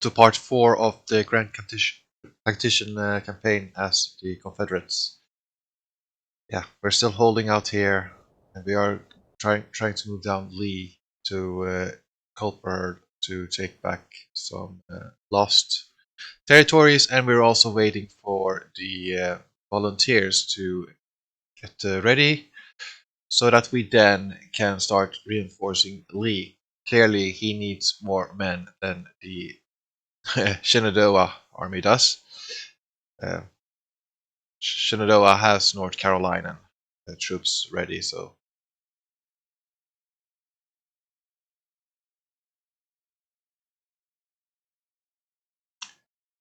to part 4 of the Grand Tactician campaign as the Confederates. Yeah, we're still holding out here, and we are trying to move down Lee to Culper to take back some lost territories, and we're also waiting for the volunteers to get ready so that we then can start reinforcing Lee. Clearly, he needs more men than the Shenandoah army does. Uh, Shenandoah has North Carolina troops ready, so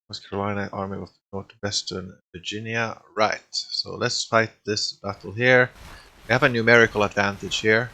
North Carolina army of northwestern Virginia. Right, so let's fight this battle here. We have a numerical advantage here.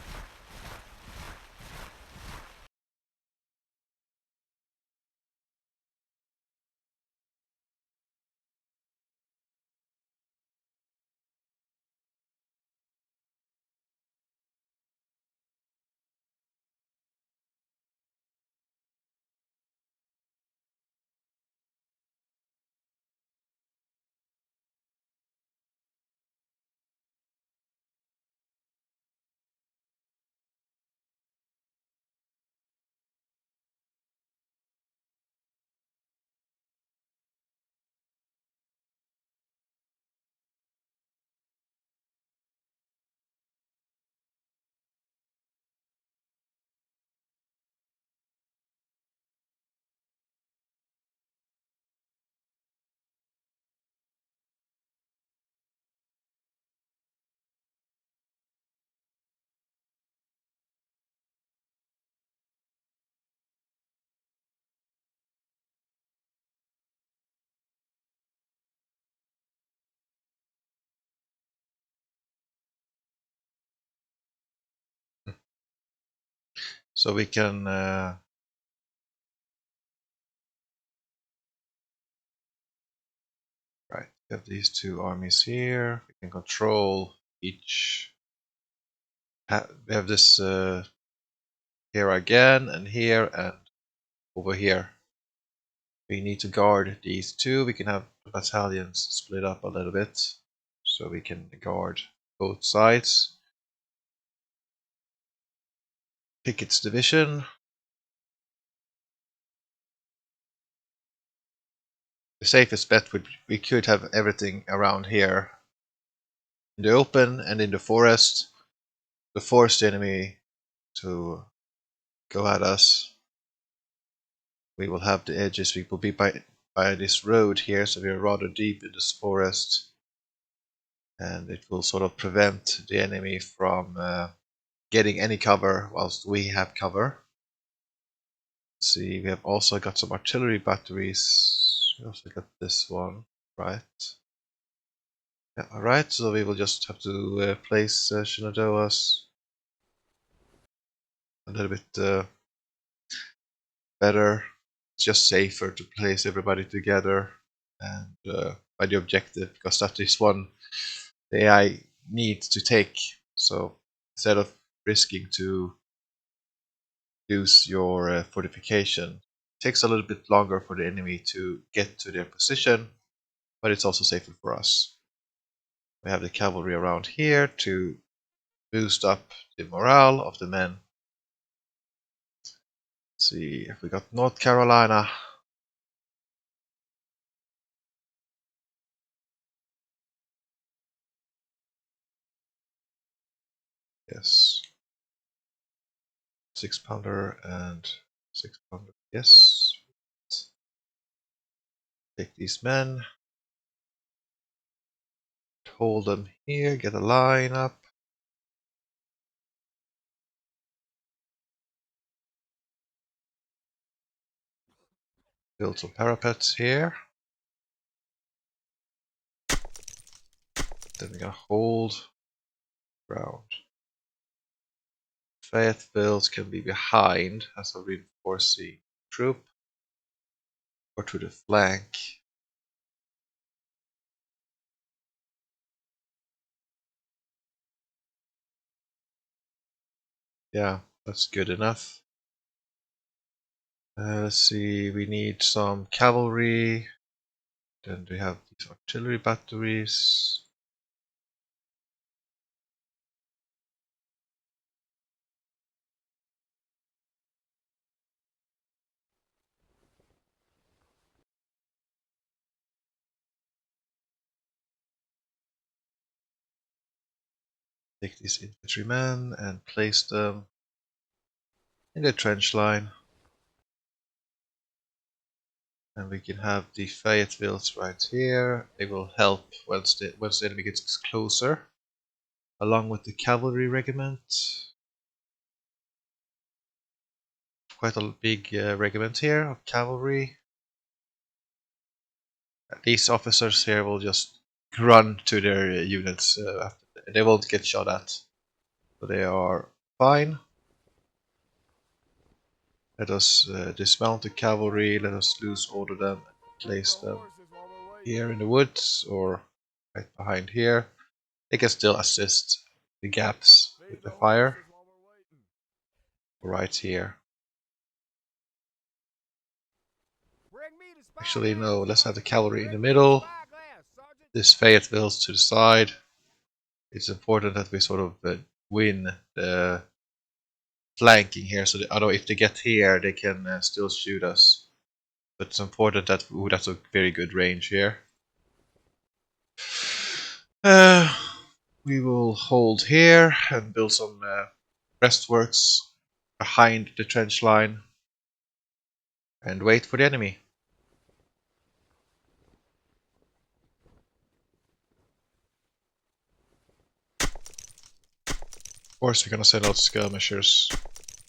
So we can right, we have these two armies here. We can control each. We have this here again, and here, and over here. We need to guard these two. We can have the battalions split up a little bit, so we can guard both sides. Pickett's division. The safest bet would we could have everything around here in the open and in the forest to force the enemy to go at us. We will have the edges. We will be by this road here, so we are rather deep in this forest, and it will sort of prevent the enemy from getting any cover whilst we have cover. Let's see, we have also got some artillery batteries. We also got this one, right? Yeah, alright, so we will just have to place Shenandoahs a little bit better. It's just safer to place everybody together and by the objective, because that is one the AI needs to take. So instead of risking to use your fortification, it takes a little bit longer for the enemy to get to their position, but it's also safer for us. We have the cavalry around here to boost up the morale of the men. Let's see if we got North Carolina. Yes. 6-pounder and 6-pounder. Yes. Take these men. Hold them here. Get a line up. Build some parapets here. Then we're gonna hold ground. Fayetteville can be behind as a reinforcing troop or to the flank. Yeah, that's good enough. Let's see, we need some cavalry. Then we have these artillery batteries. Take these infantrymen and place them in the trench line. And we can have the Fayettevilles right here. They will help once the enemy gets closer, along with the cavalry regiment. Quite a big regiment here of cavalry. These officers here will just run to their units. They won't get shot at, so they are fine. Let us dismount the cavalry. Let us loose order them and place them here in the woods or right behind here. They can still assist the gaps with the fire. Right here. Actually, no, let's have the cavalry in the middle. This Fayetteville's to the side. It's important that we sort of win the flanking here, so that, although if they get here, they can still shoot us. But it's important that that's a very good range here. We will hold here and build some breastworks behind the trench line and wait for the enemy. Of course, we're gonna send out skirmishers.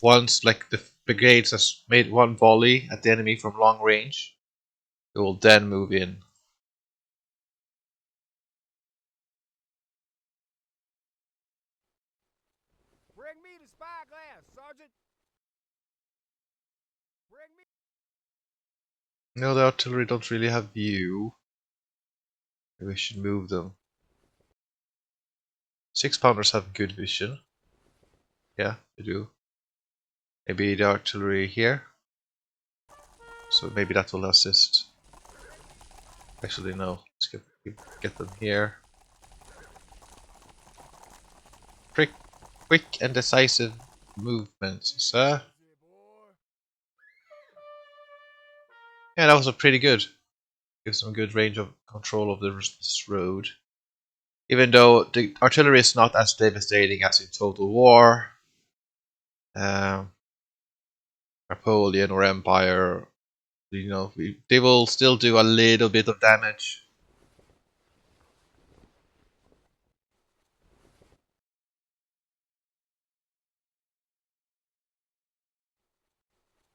Once, like, the brigades has made one volley at the enemy from long range, we will then move in. Bring me the spyglass, Sergeant. Bring me. No, the artillery don't really have view. Maybe we should move them. 6-pounders have good vision. Yeah, they do. Maybe the artillery here. So maybe that will assist. Actually, no. Let's get them here. Quick and decisive movements, sir. Yeah, that was a pretty good. Gives them good range of control of this road. Even though the artillery is not as devastating as in Total War, Napoleon or Empire, you know, they will still do a little bit of damage.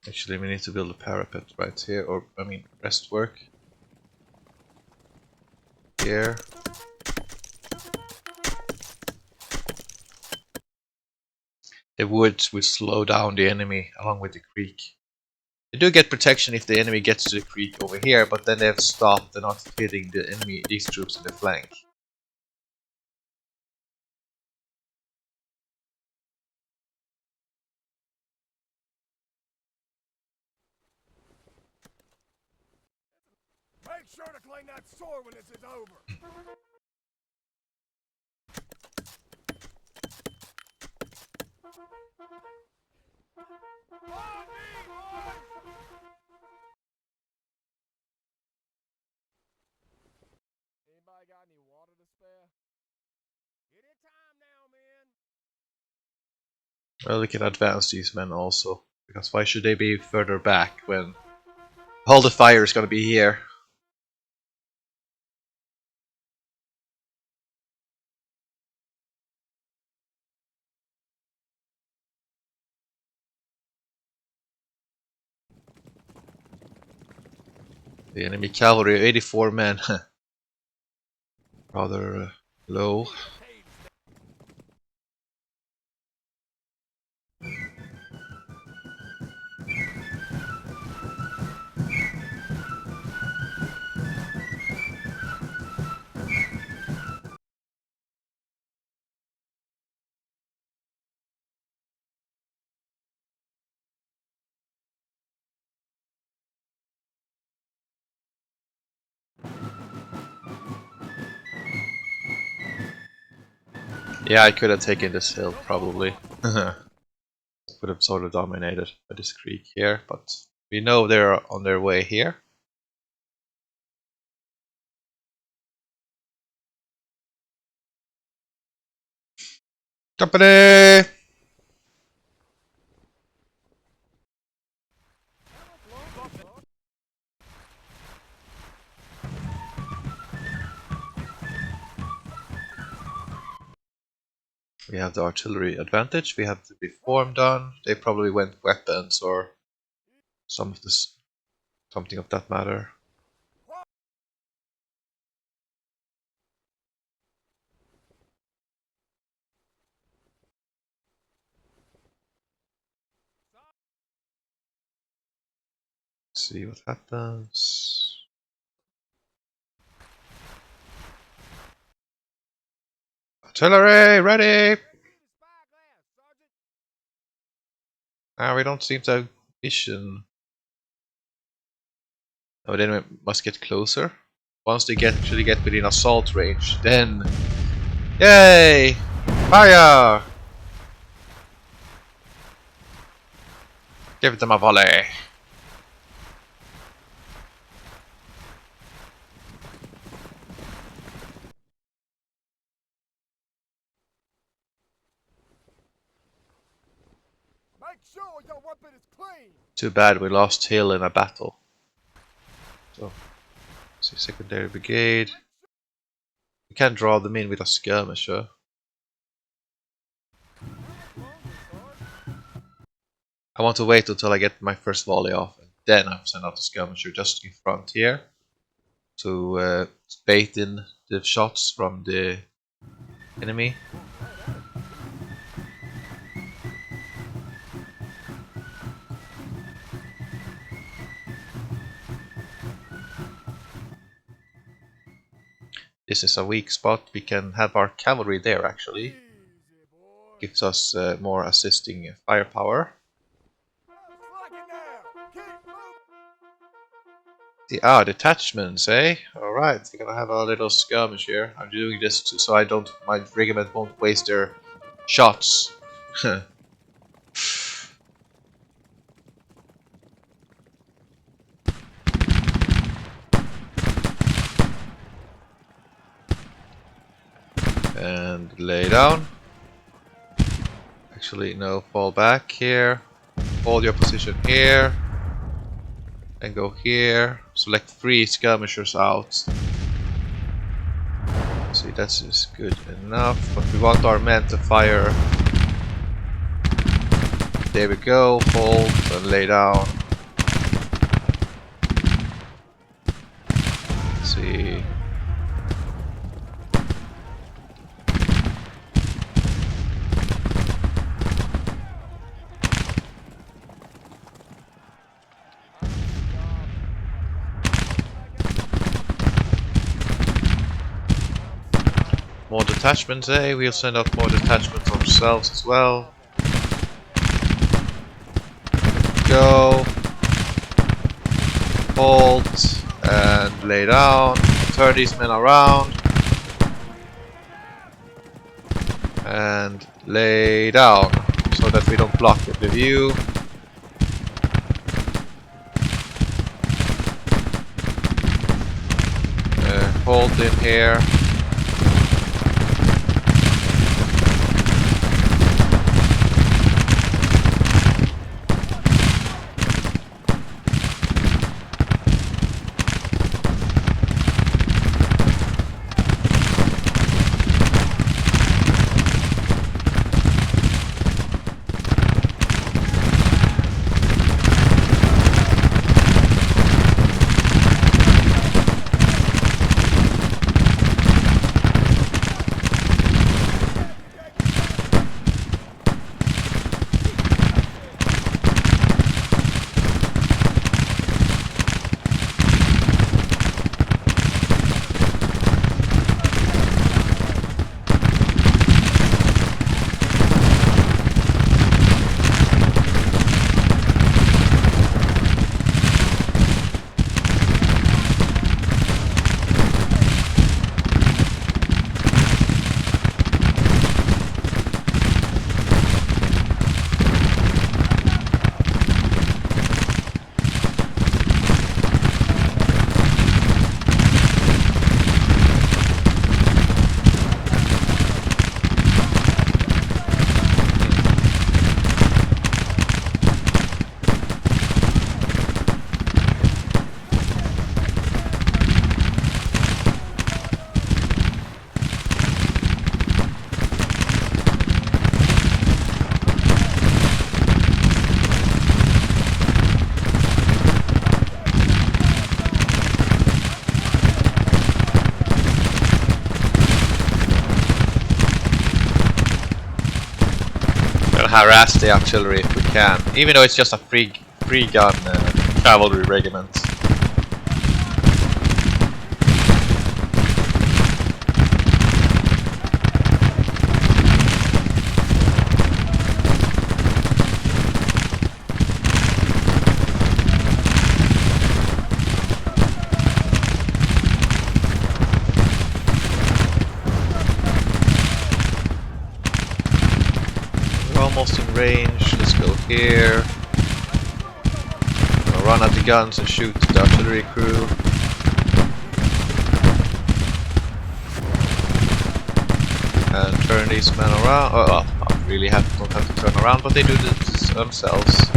Actually, we need to build a parapet right here, or I mean, breastwork here. The woods will slow down the enemy along with the creek. They do get protection if the enemy gets to the creek over here, but then they've stopped. They're not hitting the enemy, these troops in the flank. Make sure to clean that sword when this is over. Anybody got any water to spare? Any time now, man. Well, we can advance these men also, because why should they be further back when all the fire is going to be here? The enemy cavalry, 84 men. Rather low. Yeah, I could have taken this hill probably. Would have sort of dominated by this creek here, but we know they're on their way here. Company! We have the artillery advantage. We have the reform done. They probably went weapons or some of this, something of that matter. Let's see what happens. Artillery ready! Ah, we don't seem to have vision. Oh, then we must get closer. Once they actually get within assault range, then... Yay! Fire! Give them a volley! Make sure your weapon is clean. Too bad we lost Hill in a battle. So, see, secondary brigade. We can draw them in with a skirmisher. I want to wait until I get my first volley off, and then I'll send out the skirmisher just in front here to bait in the shots from the enemy. This is a weak spot. We can have our cavalry there actually. Gives us more assisting firepower. Detachments, eh? Alright, we're gonna have a little skirmish here. I'm doing this so my regiment won't waste their shots. And lay down. Actually, no, fall back here. Hold your position here. And go here. Select 3 skirmishers out. See, that's good enough. But we want our men to fire. There we go. Hold and lay down. Let's see. More detachments, eh? We'll send out more detachments ourselves as well. Go. Halt. And lay down. Turn these men around. And lay down. So that we don't block the view. Halt in here. harass the artillery if we can, even though it's just a free gun cavalry regiment. Almost in range. Let's go here. I'll run at the guns and shoot the artillery crew. And turn these men around. Oh, well, not really don't have to turn around, but they do this themselves.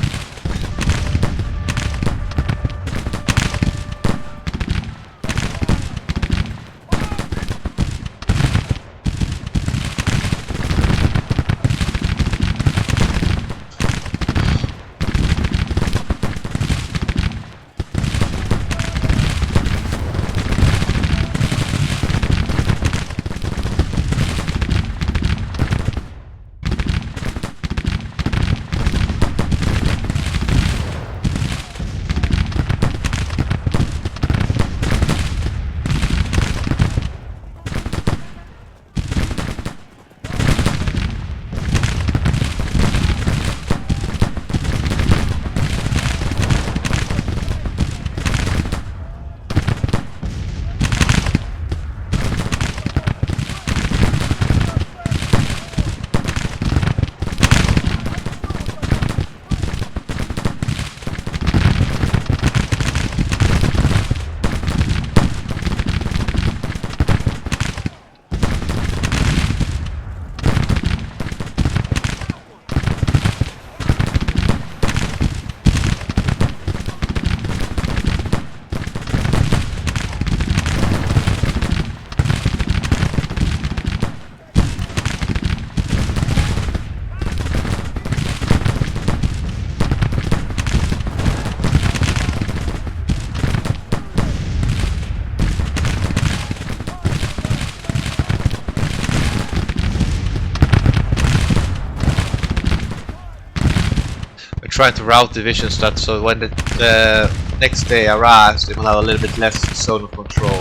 Trying to route divisions that so when the next day arrives, they will have a little bit less zone of control.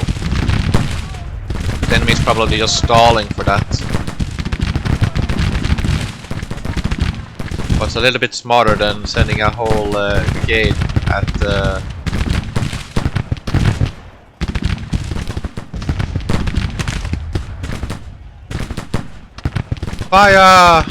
The enemy is probably just stalling for that. But it's a little bit smarter than sending a whole brigade at fire!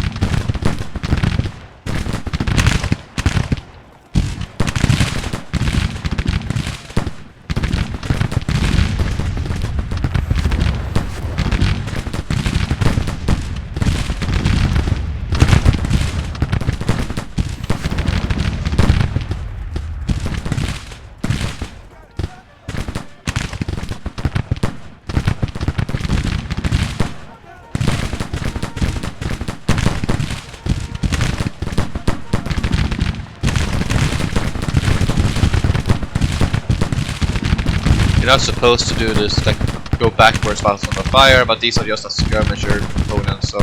You're not supposed to do this, like go backwards while it's on the fire, but these are just a skirmisher component, so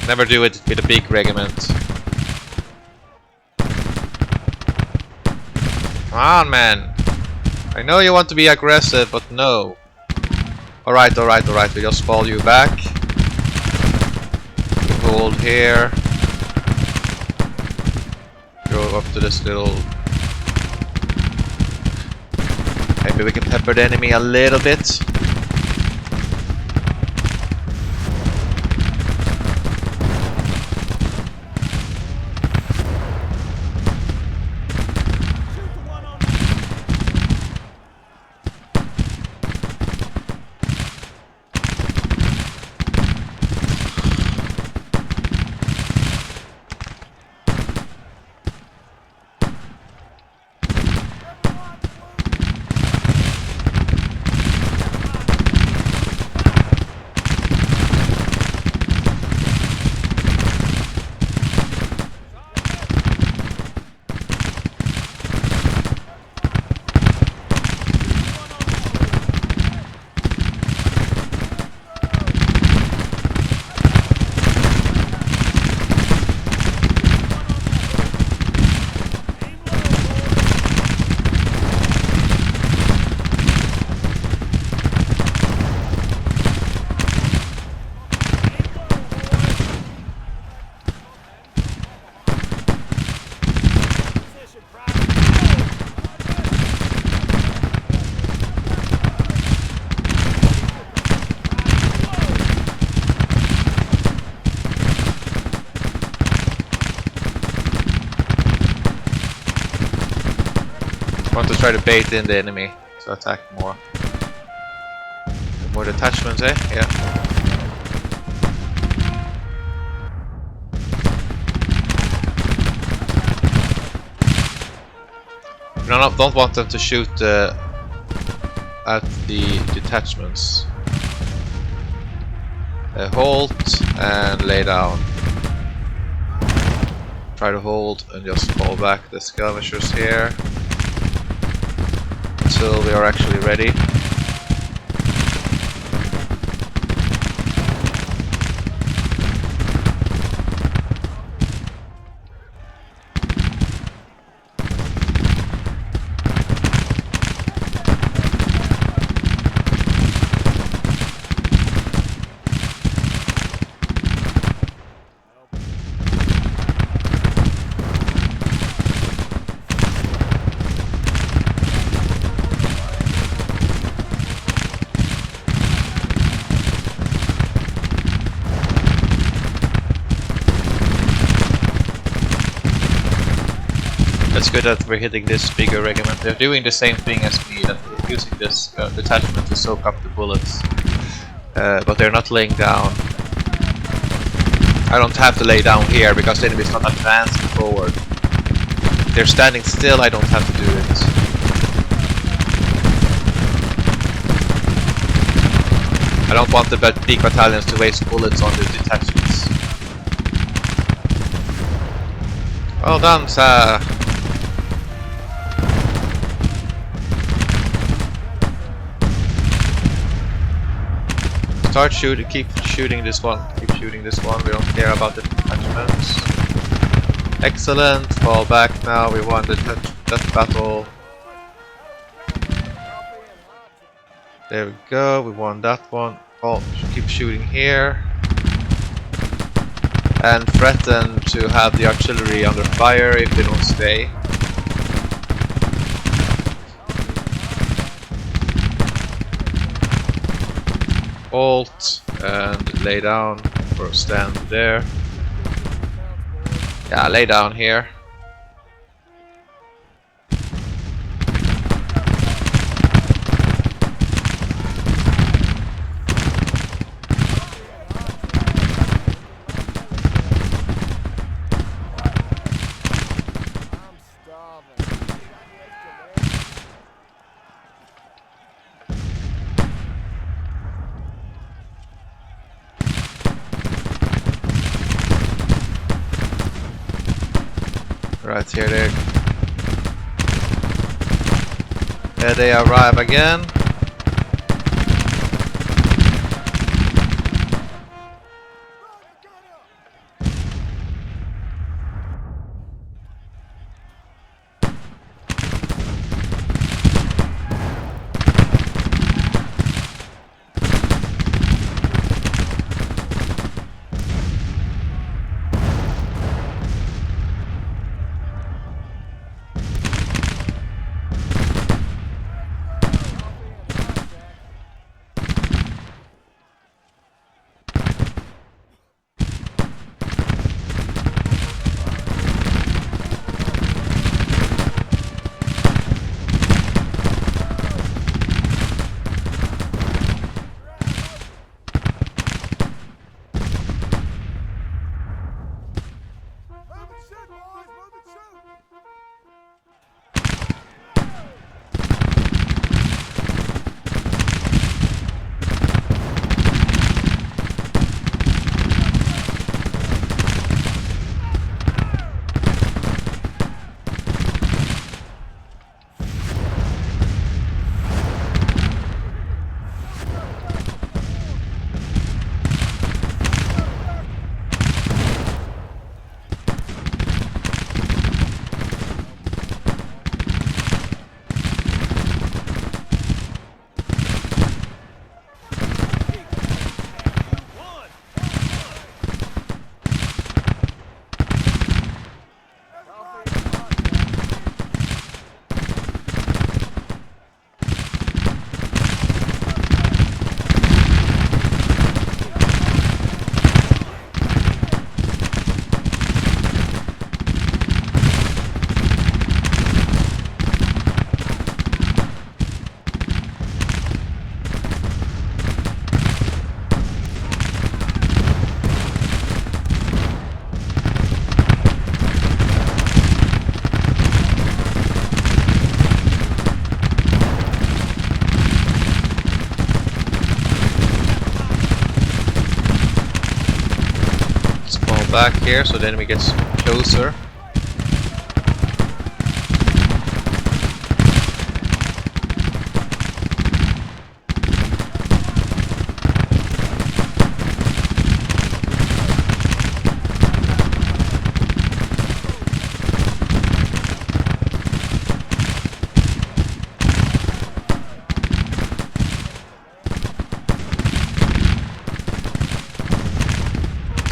never do it with a big regiment. Come on, man! I know you want to be aggressive, but no. Alright, we just fall you back. Hold here. Go up to this little... Maybe we can pepper the enemy a little bit. Want to try to bait in the enemy to attack more. More detachments, eh? Yeah. Don't want them to shoot at the detachments. Halt and lay down. Try to hold and just fall back the skirmishers here until we are actually ready. It's good that we're hitting this bigger regiment. They're doing the same thing as me, that they're using this detachment to soak up the bullets. But they're not laying down. I don't have to lay down here because the enemy is not advancing forward. If they're standing still, I don't have to do it. I don't want the big battalions to waste bullets on the detachments. Well done, sir. Start shooting, keep shooting this one, we don't care about the detachments. Excellent, fall back now, we won that battle. There we go, we won that one. Oh, keep shooting here. And threaten to have the artillery under fire if they don't stay. Halt and lay down or stand there. Yeah, lay down here. Right here they arrive again. back here so the enemy gets closer.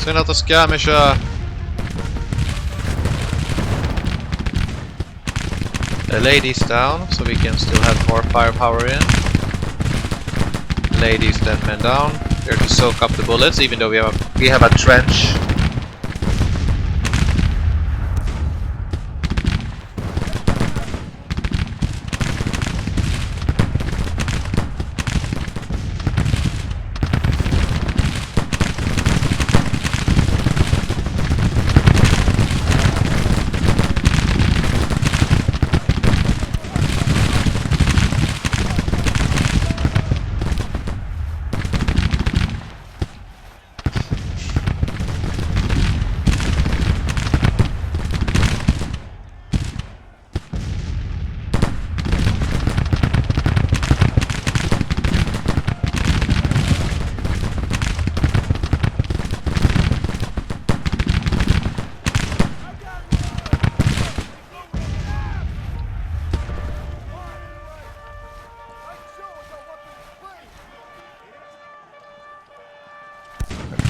Send out the skirmisher! The lady's down, so we can still have more firepower in. Ladies, then men down. There to soak up the bullets, even though we have a trench.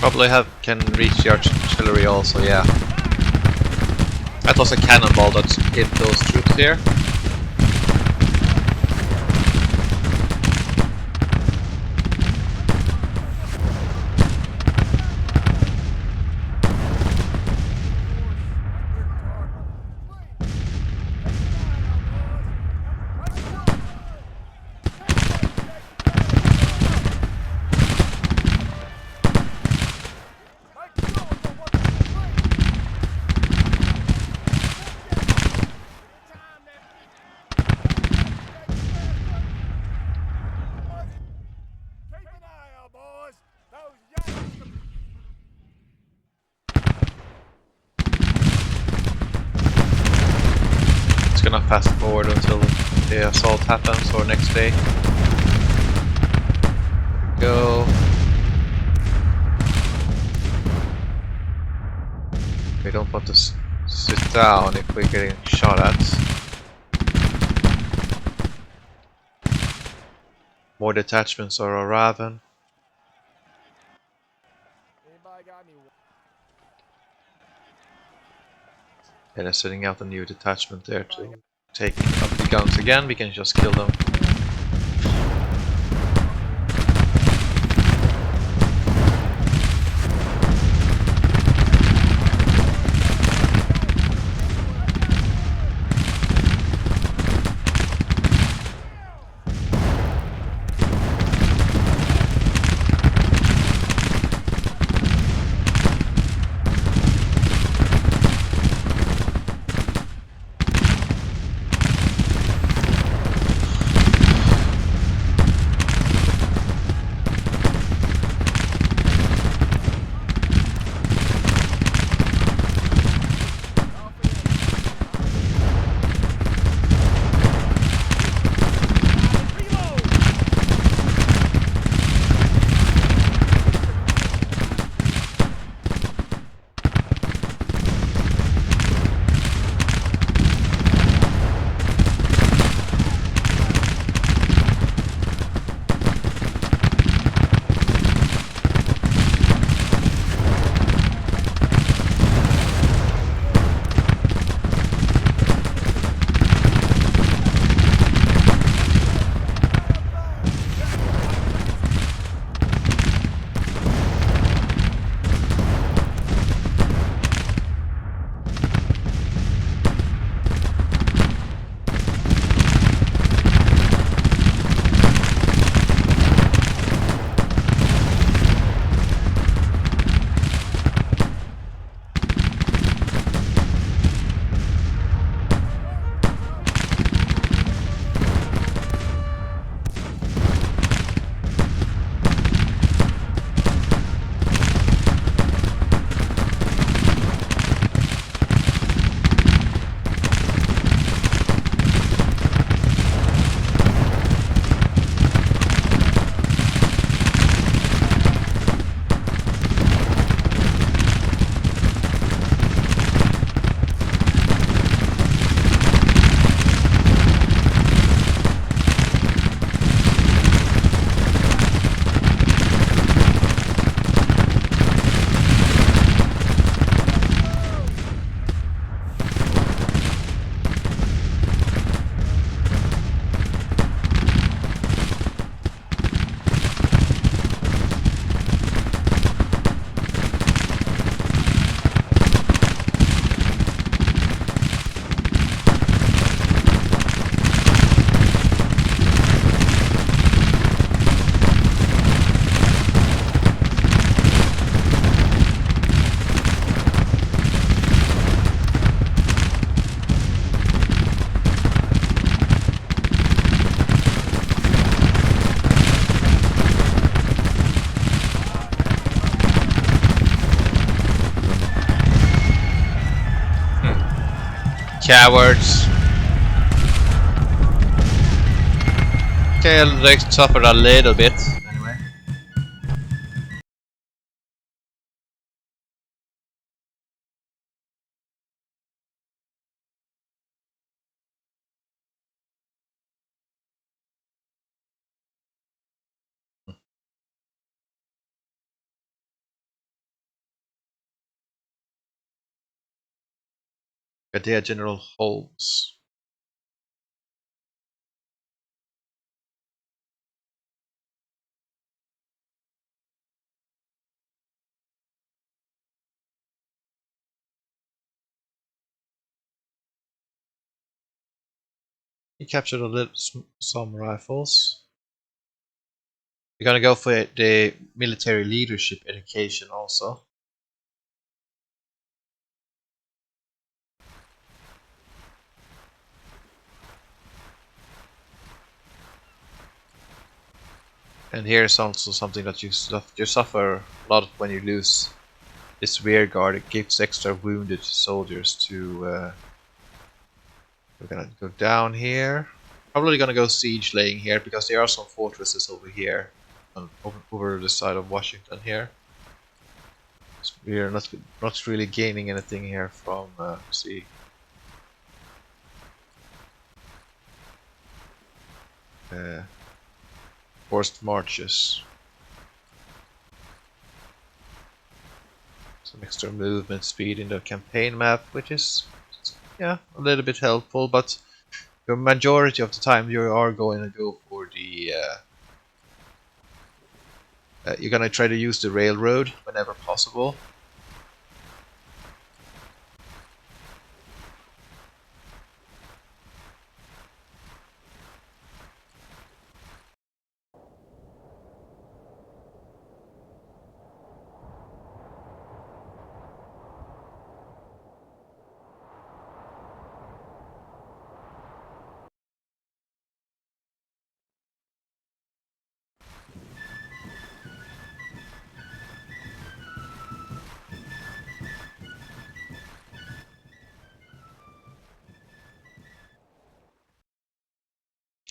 Probably can reach the artillery also, yeah. That was a cannonball that hit those troops here. Gonna fast forward until the assault happens or next day. Go. We don't want to sit down if we're getting shot at. More detachments are arriving. And they're sending out a new detachment there to take up the guns again. We can just kill them. cowards. Okay, they suffered a little bit. Anyway. Brigadier General Holmes. He captured a little, some rifles. We're gonna go for the military leadership education also. And here's also something that you suffer a lot when you lose this rear guard. It gives extra wounded soldiers to. We're gonna go down here. Probably gonna go siege laying here because there are some fortresses over here, over the side of Washington here. So we are not really gaining anything here from see. Forced marches. Some extra movement speed in the campaign map, which is, yeah, a little bit helpful, but the majority of the time you are going to go for the you're gonna try to use the railroad whenever possible.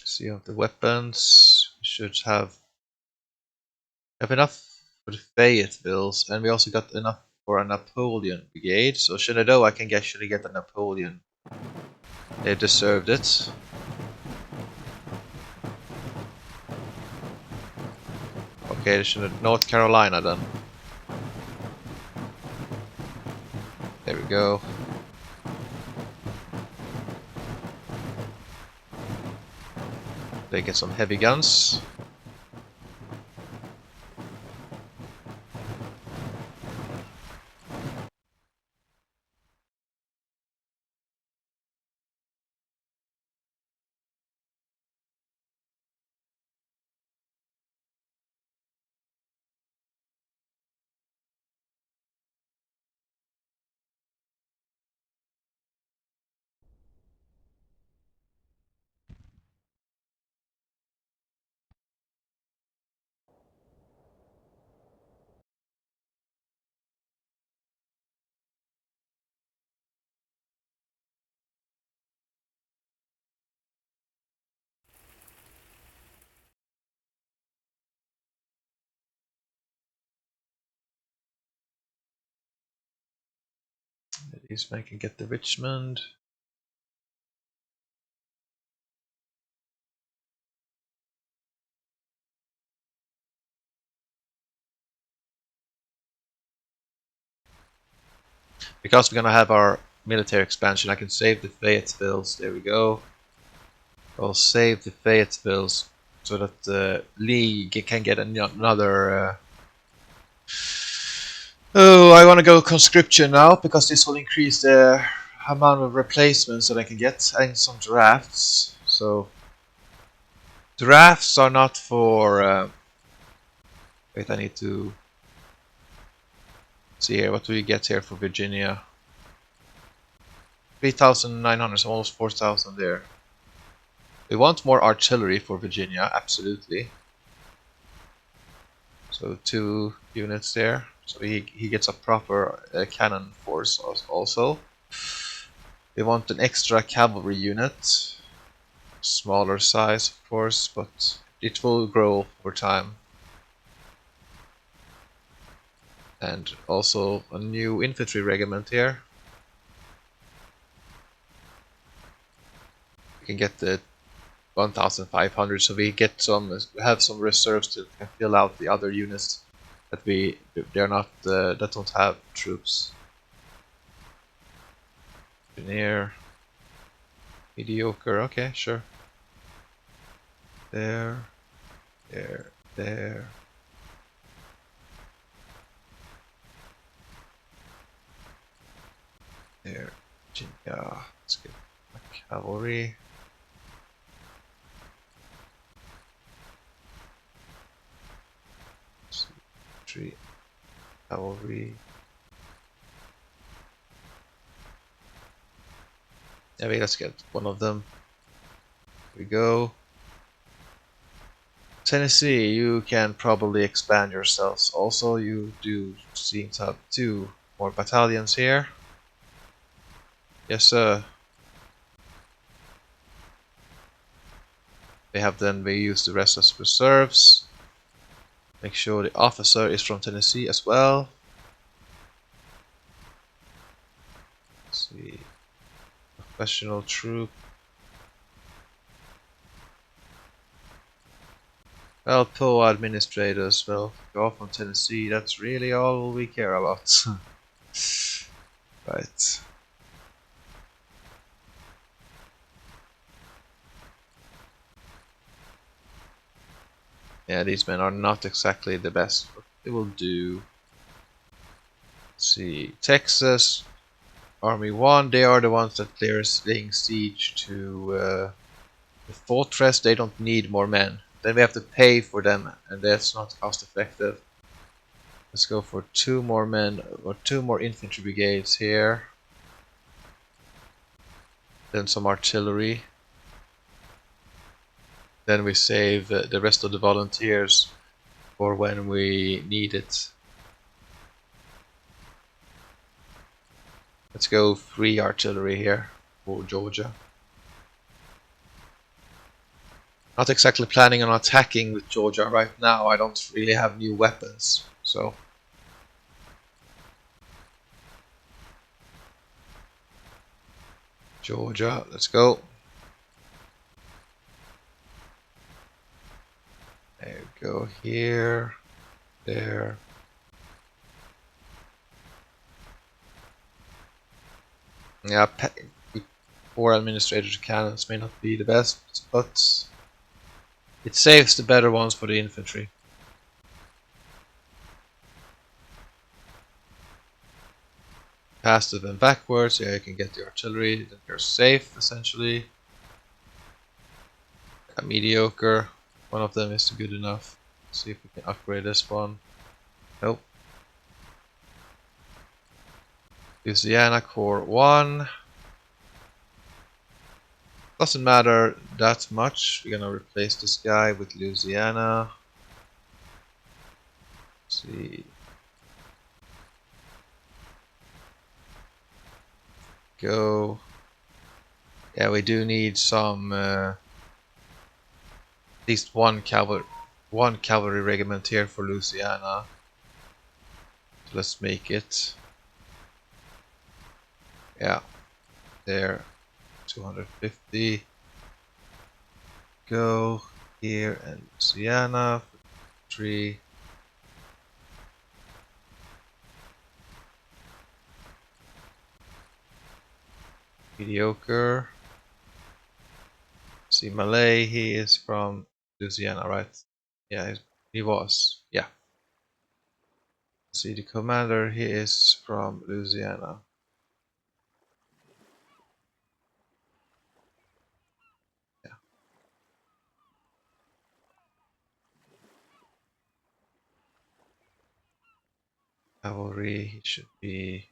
See of the weapons, we should have enough for the Fayettevilles, and we also got enough for a Napoleon brigade. So Shenandoah can actually get a Napoleon. They deserved it. Okay, North Carolina then. There we go. They get some heavy guns. These men can get the Richmond. Because we're gonna have our military expansion, I can save the Fayettevilles. There we go. I'll save the Fayettevilles so that Lee can get another. Oh, I want to go conscription now because this will increase the amount of replacements that I can get and some drafts. So drafts are not for. Wait, I need to see here. What do we get here for Virginia? 3,900, so almost 4,000 there. We want more artillery for Virginia, absolutely. So 2 units there. So he gets a proper cannon force also. We want an extra cavalry unit. Smaller size, of course, but it will grow over time. And also a new infantry regiment here. We can get the 1,500, so we get some, have some reserves to fill out the other units that they're not that don't have troops. Engineer, mediocre. Okay, sure. There, there, there. There, Virginia. Let's get my cavalry. Infantry, cavalry. Yeah, let's get one of them. Here we go. Tennessee, you can probably expand yourselves. Also, you do seem to have 2 more battalions here. Yes, sir. We use the rest as reserves. Make sure the officer is from Tennessee as well. Let's see. Professional troop. Well, PO administrators, well, go from Tennessee. That's really all we care about. Right. Yeah, these men are not exactly the best, but they will do. Let's see. Texas, Army 1, they are the ones that they're laying siege to the fortress. They don't need more men. Then we have to pay for them, and that's not cost effective. Let's go for 2 more men, or 2 more infantry brigades here. Then some artillery. Then we save the rest of the volunteers for when we need it. Let's go 3 artillery here for Georgia. Not exactly planning on attacking with Georgia right now. I don't really have new weapons, so Georgia, let's go. There we go, here, there. Yeah, 4 administrator cannons may not be the best, but it saves the better ones for the infantry. Faster than backwards, yeah, you can get the artillery, then you're safe, essentially. A mediocre, one of them is good enough. Let's see if we can upgrade this one. Nope. Louisiana Core 1. Doesn't matter that much. We're gonna replace this guy with Louisiana. Let's see. Go. Yeah, we do need some at least one cavalry regiment here for Louisiana. So let's make it. Yeah, there. 250. Go here and Louisiana. 3. Mediocre. See Malay, he is from Louisiana, right? Yeah, he was. Yeah. See the commander, he is from Louisiana. Yeah. Cavalry, he should be.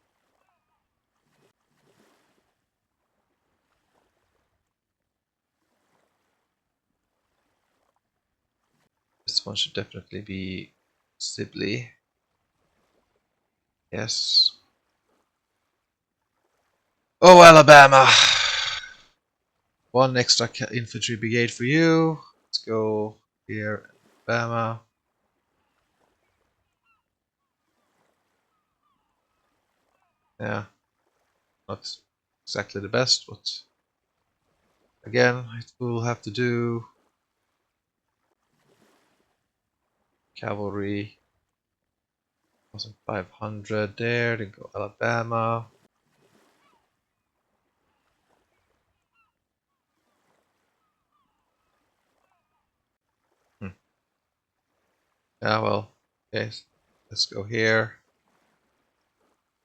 This one should definitely be Sibley. Yes. Oh, Alabama! One extra infantry brigade for you. Let's go here, Alabama. Yeah, not exactly the best, but again, it will have to do. Cavalry, 1,500 there. Then go Alabama. Hmm. Yeah, well, okay, let's go here.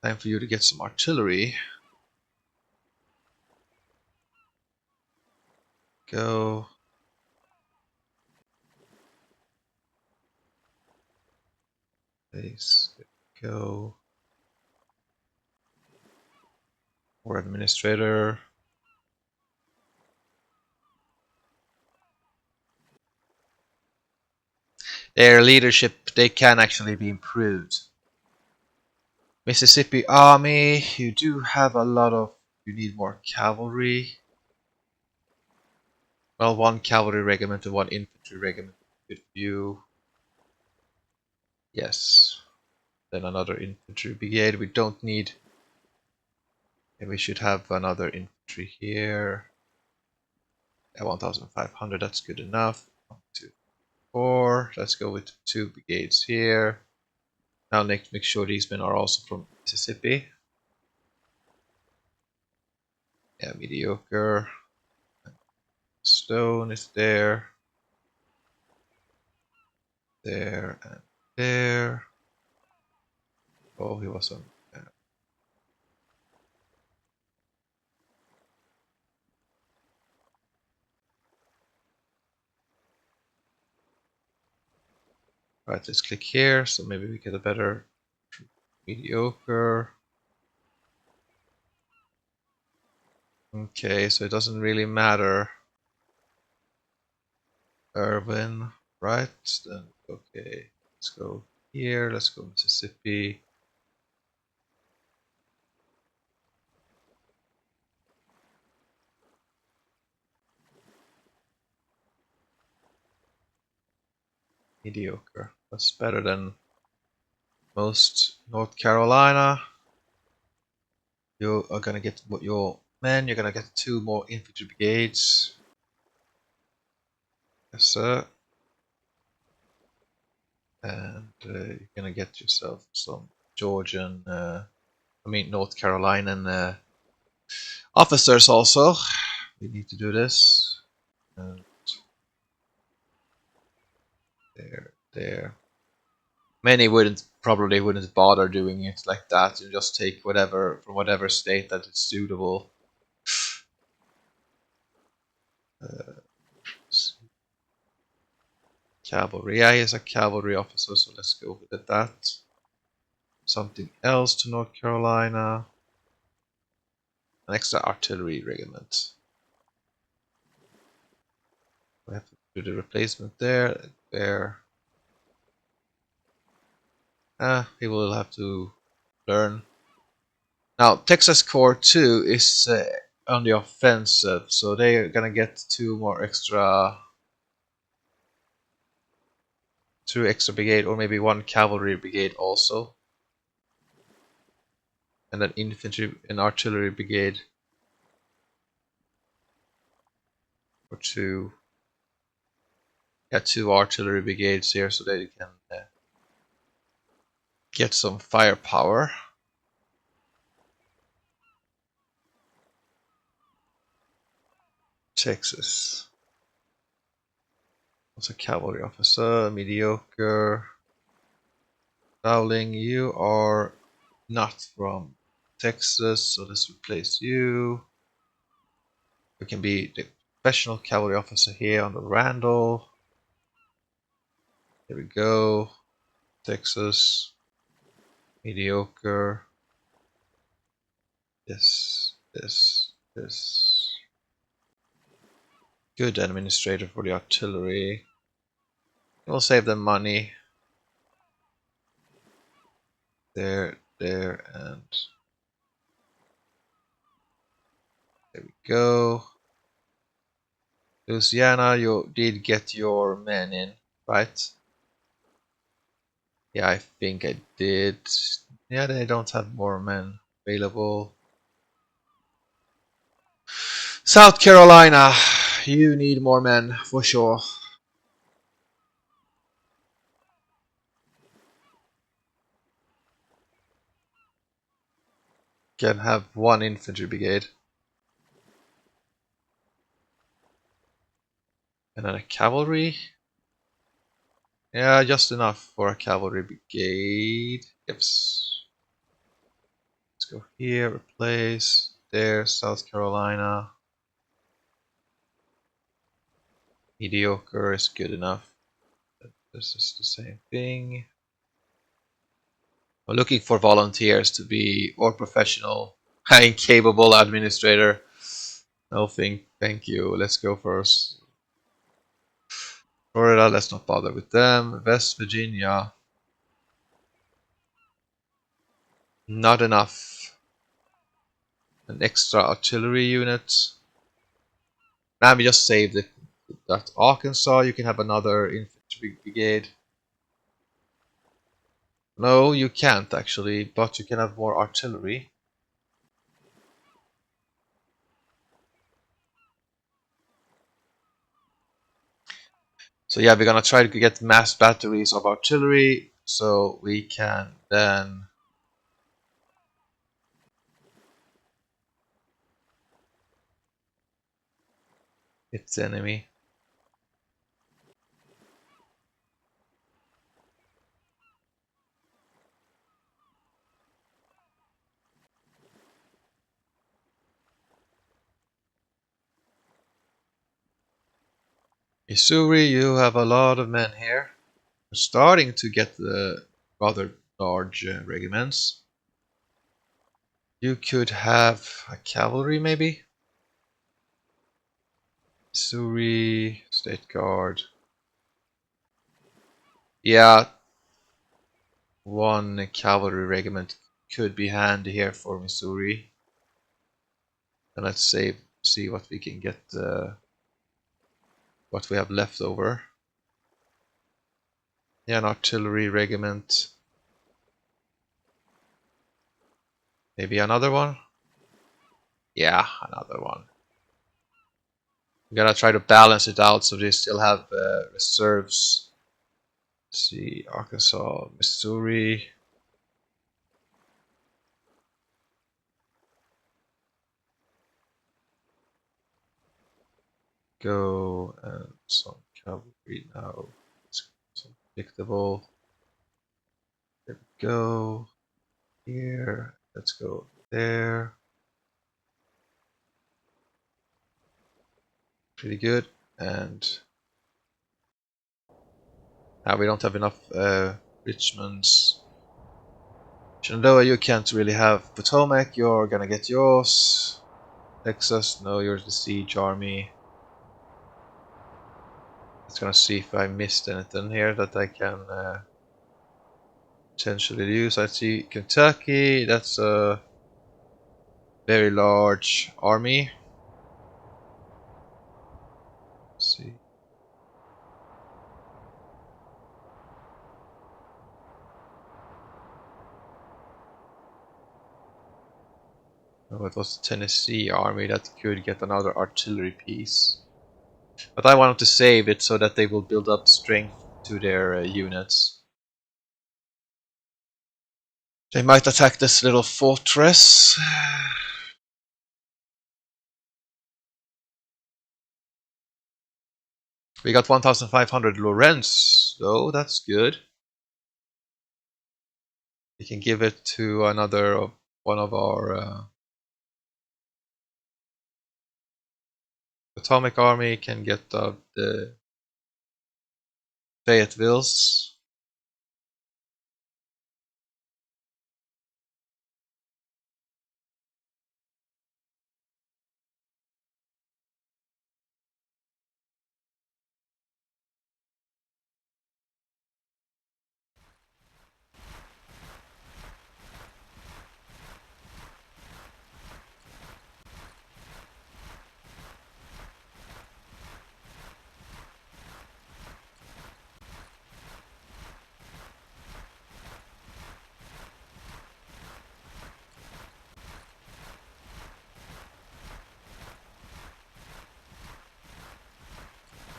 Time for you to get some artillery. Go. Please go. War administrator. Their leadership, they can actually be improved. Mississippi Army, you do have a lot of. You need more cavalry. Well, one cavalry regiment and one infantry regiment. Good for you. Yes. Then another infantry brigade. We don't need. And we should have another infantry here. At 1,500, that's good enough. 1, 2, 4. Let's go with 2 brigades here. Now make sure these men are also from Mississippi. Yeah, mediocre. Stone is there. There and there. Oh, he was on. Right, let's click here. So maybe we get a better mediocre. Okay, so it doesn't really matter. Irvin, right? Then okay, let's go here. Let's go Mississippi. Mediocre. That's better than most. North Carolina. You are gonna get what your men. You're gonna get 2 more infantry brigades. Yes, sir. And you're gonna get yourself some Georgian. I mean North Carolinian officers also. We need to do this. And there. Many probably wouldn't bother doing it like that. You just take whatever from whatever state that is suitable. Uh, Cavalry. Yeah, he's a cavalry officer, so let's go with that. Something else to North Carolina. An extra artillery regiment. We have to do the replacement there. There. He will have to learn. Now, Texas Corps 2 is on the offensive, so they're gonna get 2 extra brigade, or maybe 1 cavalry brigade also, and an infantry and artillery brigade, or 2. Yeah, 2 artillery brigades here, so they can get some firepower. Texas. What's a cavalry officer? Mediocre. Dowling, you are not from Texas, so let's replace you. We can be the professional cavalry officer here on the Randall. Here we go. Texas. Mediocre. This. Good administrator for the artillery. We'll save them money. There, and There we go. Louisiana, you did get your men in, right? Yeah, I think I did. Yeah, they don't have more men available. South Carolina, you need more men for sure. Can have one infantry brigade. And then a cavalry. Yeah, just enough for a cavalry brigade. Yes. Let's go here, replace. There, South Carolina. Mediocre is good enough. This is the same thing. I'm looking for volunteers to be or professional, incapable administrator. No, thank you. Let's go first. Florida, let's not bother with them. West Virginia, not enough. An extra artillery unit. Now we just saved it. That Arkansas, you can have another infantry brigade. No, you can't actually, but you can have more artillery. So yeah, we're gonna try to get mass batteries of artillery so we can then hit the enemy. Missouri, you have a lot of men here. We're starting to get the rather large regiments. You could have a cavalry maybe? Missouri, State Guard. Yeah, one cavalry regiment could be handy here for Missouri. And let's see what we can get, what we have left over. Yeah, an artillery regiment. Maybe another one? Yeah, another one. We gotta try to balance it out so they still have reserves. Let's see, Arkansas, Missouri. Go and some cavalry now. Some predictable. There we go. Here. Let's go there. Pretty good. And now we don't have enough Richmonds. Shenandoah, you can't really have Potomac. You're gonna get yours. Texas, no, you're the siege army. Just gonna see if I missed anything here that I can potentially use. I see Kentucky. That's a very large army. Let's see. Oh, it was the Tennessee army that could get another artillery piece. But I wanted to save it so that they will build up strength to their units. They might attack this little fortress. We got 1,500 Lorentz, though. That's good. We can give it to another one of our Atomic Army. Can get the Fayettevilles.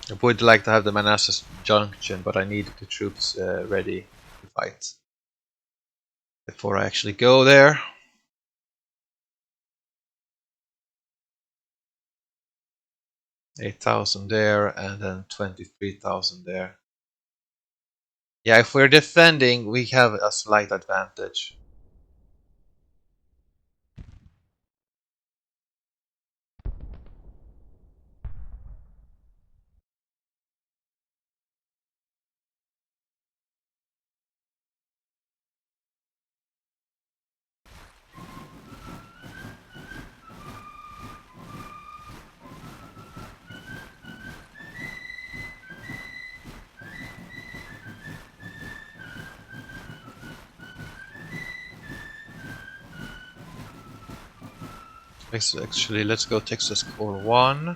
I would like to have the Manassas Junction, but I need the troops ready to fight before I actually go there. $8,000 there, and then 23,000 there. Yeah, if we're defending, we have a slight advantage. Actually, let's go Texas Corps 1.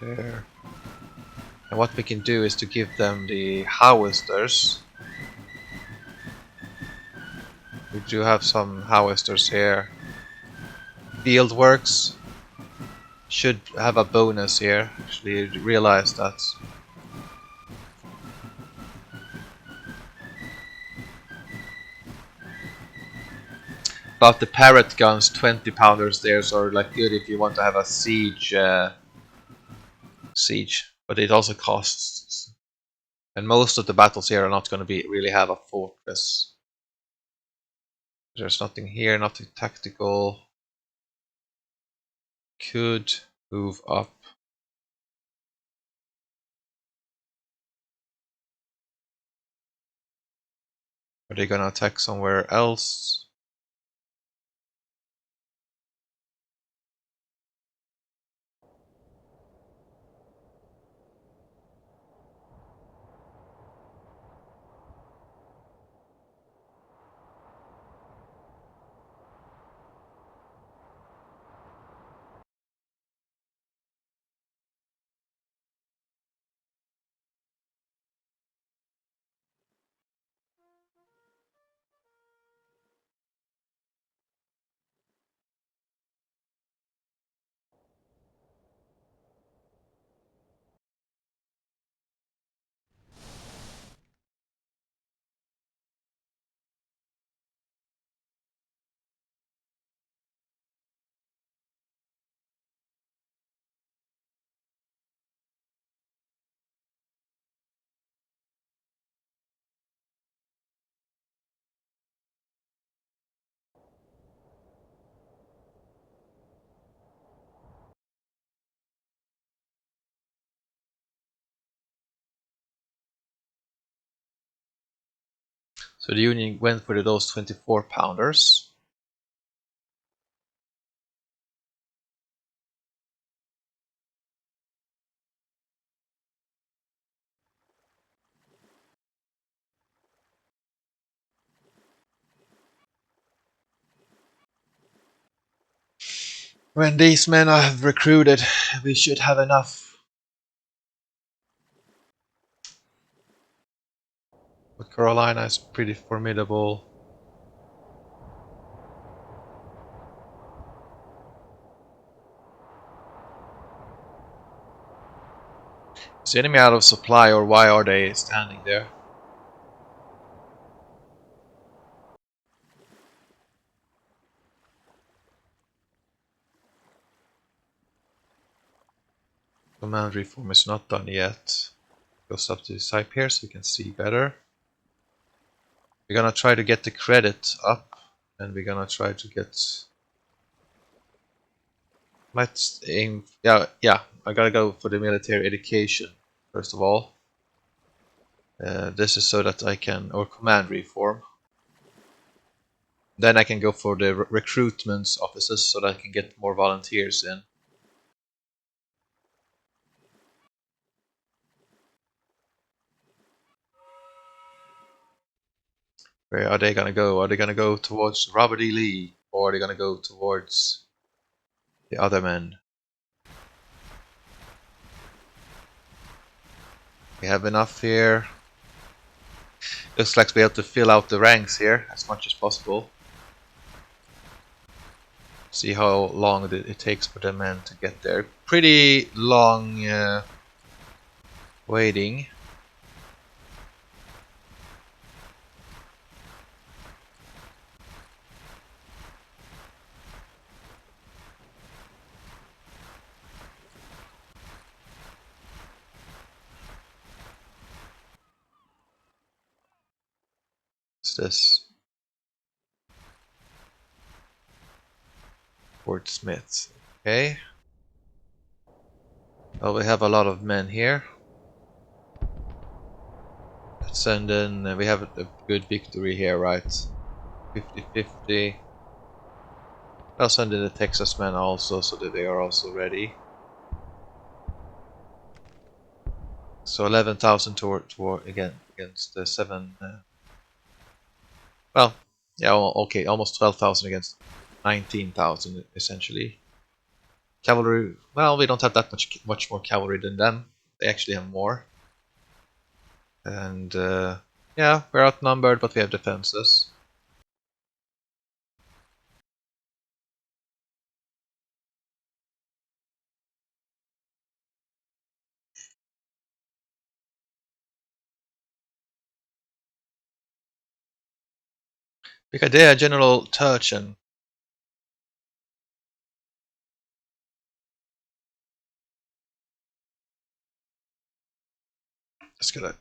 There. And what we can do is to give them the Howisters. We do have some Howisters here. Field Works should have a bonus here. Actually, realize that. But the Parrot guns, 20-pounders there, so like good if you want to have a siege. But it also costs. And most of the battles here are not going to be really have a fortress. There's nothing here, nothing tactical. Could move up. Are they gonna attack somewhere else? So the Union went for those 24-pounders. When these men are recruited, we should have enough. But Carolina is pretty formidable. Is the enemy out of supply, or why are they standing there? Command reform is not done yet. Goes up to the side here so you can see better. We're gonna try to get the credit up, and we're gonna try to get. Let's aim. Yeah. I gotta go for the military education first of all. This is so that I can, or command reform. Then I can go for the recruitment offices so that I can get more volunteers in. Where are they gonna go? Are they gonna go towards Robert E. Lee, or are they gonna go towards the other men? We have enough here. Looks like we have to fill out the ranks here as much as possible. See how long it takes for the men to get there. Pretty long Waiting. What's this? Fort Smith. Okay. Well, we have a lot of men here. Let's send in. We have a good victory here, right? 50-50. I'll send in the Texas men also, so that they are also ready. So 11,000 toward again against the 7. Well, yeah, okay, almost 12,000 against 19,000 essentially. Cavalry. Well, we don't have that much more cavalry than them. They actually have more. And yeah, we're outnumbered, but we have defenses. Brigadier General Turchin. Just gonna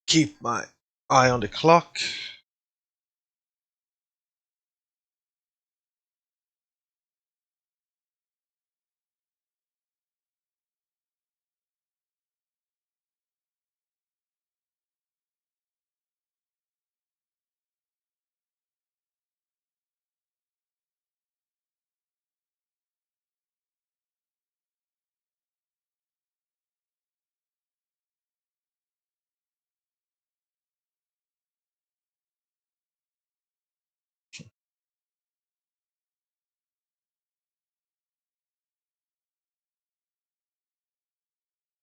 keep my eye on the clock.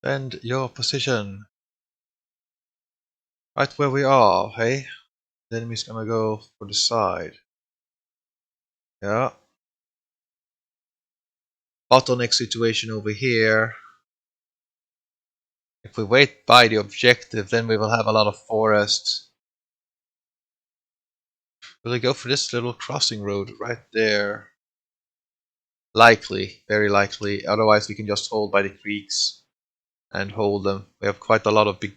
Bend your position. Right where we are, hey? The enemy's gonna go for the side. Yeah. Bottleneck situation over here. If we wait by the objective, then we will have a lot of forest. Will we go for this little crossing road right there? Likely, very likely. Otherwise, we can just hold by the creeks and hold them. We have quite a lot of big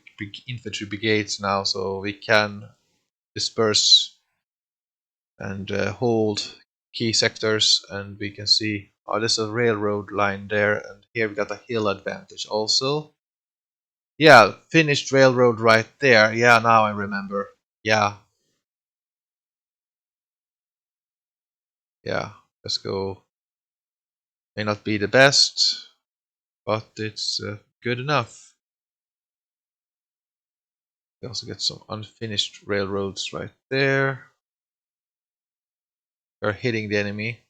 infantry brigades now, so we can disperse and hold key sectors. And we can see, oh, there's a railroad line there, and here we got a hill advantage also. Yeah, finished railroad right there. Yeah, now I remember. Yeah, yeah. Let's go. May not be the best, but it's good enough. We also get some unfinished railroads right there. We're hitting the enemy.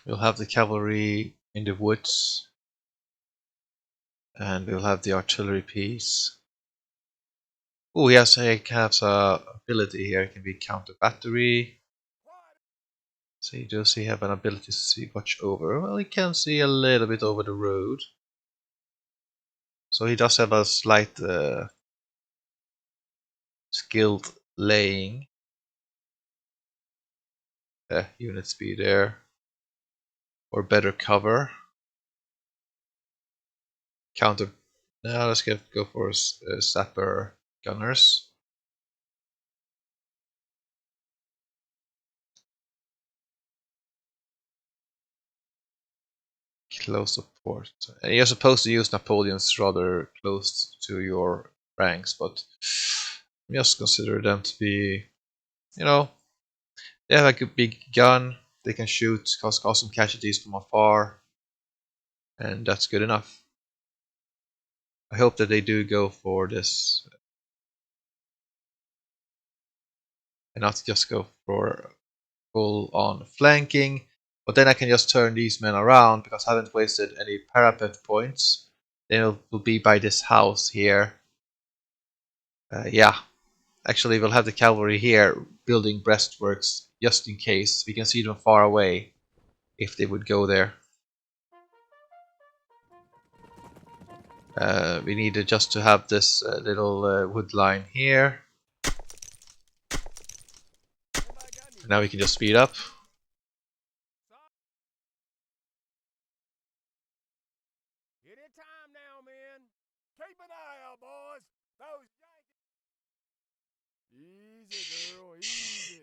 We'll have the cavalry in the woods, and we'll have the artillery piece. Oh, yes, he has a ability here. It can be counter battery. See, does he have an ability to see watch over? Well, he can see a little bit over the road. So he does have a slight skilled laying. unit speed there. Or better cover. Counter. Now let's go for sapper gunners. Close support. And you're supposed to use Napoleons rather close to your ranks, but just consider them to be, you know, they have like a big gun. They can shoot, cause some casualties from afar, and that's good enough. I hope that they do go for this and not just go for full on flanking. But then I can just turn these men around because I haven't wasted any parapet points. Then will be by this house here. Yeah, actually we'll have the cavalry here building breastworks just in case. We can see them far away if they would go there. We needed just to have this little wood line here. And now we can just speed up. Anytime now, men. Keep an eye out, boys. Those Easy, girl, easy.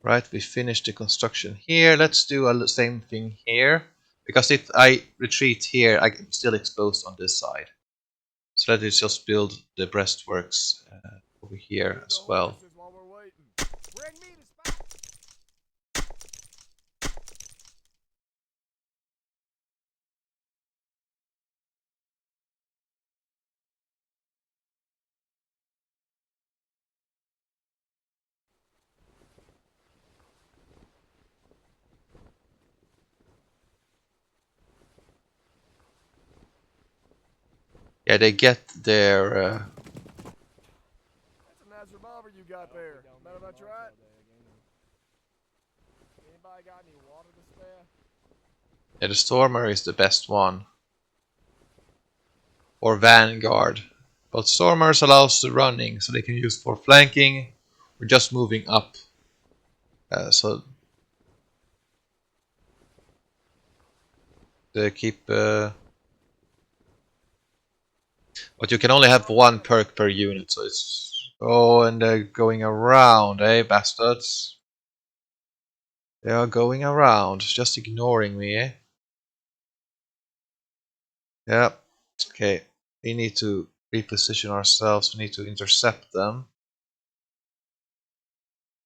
Right, we finished the construction here. Let's do the same thing here. Because if I retreat here, I'm still exposed on this side. So let's just build the breastworks over here as well. while we're waiting. Bring me the spot. Yeah, they get their... That's a nice revolver you got there. Matter about you right? Anybody got any water to spare? yeah, the Stormer is the best one. Or Vanguard. But Stormers allows the running, so they can use for flanking or just moving up. So they keep... but you can only have one perk per unit, so it's... Oh, and they're going around, eh, bastards? They are going around, just ignoring me, eh? Yep. Okay. We need to reposition ourselves. We need to intercept them.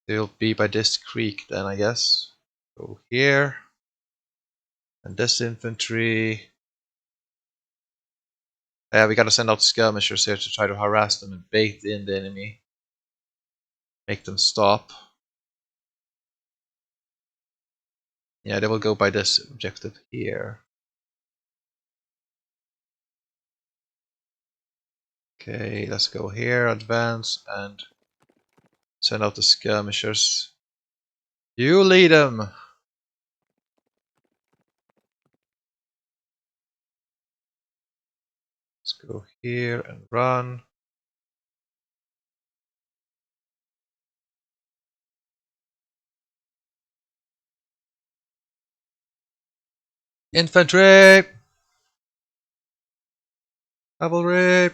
They'll be by this creek then, I guess. Go here. And this infantry. Yeah, we gotta send out skirmishers here to try to harass them and bait in the enemy. Make them stop. Yeah, they will go by this objective here. Okay, let's go here, advance, and send out the skirmishers. You lead them! Let's go here and run. Infantry! Cavalry!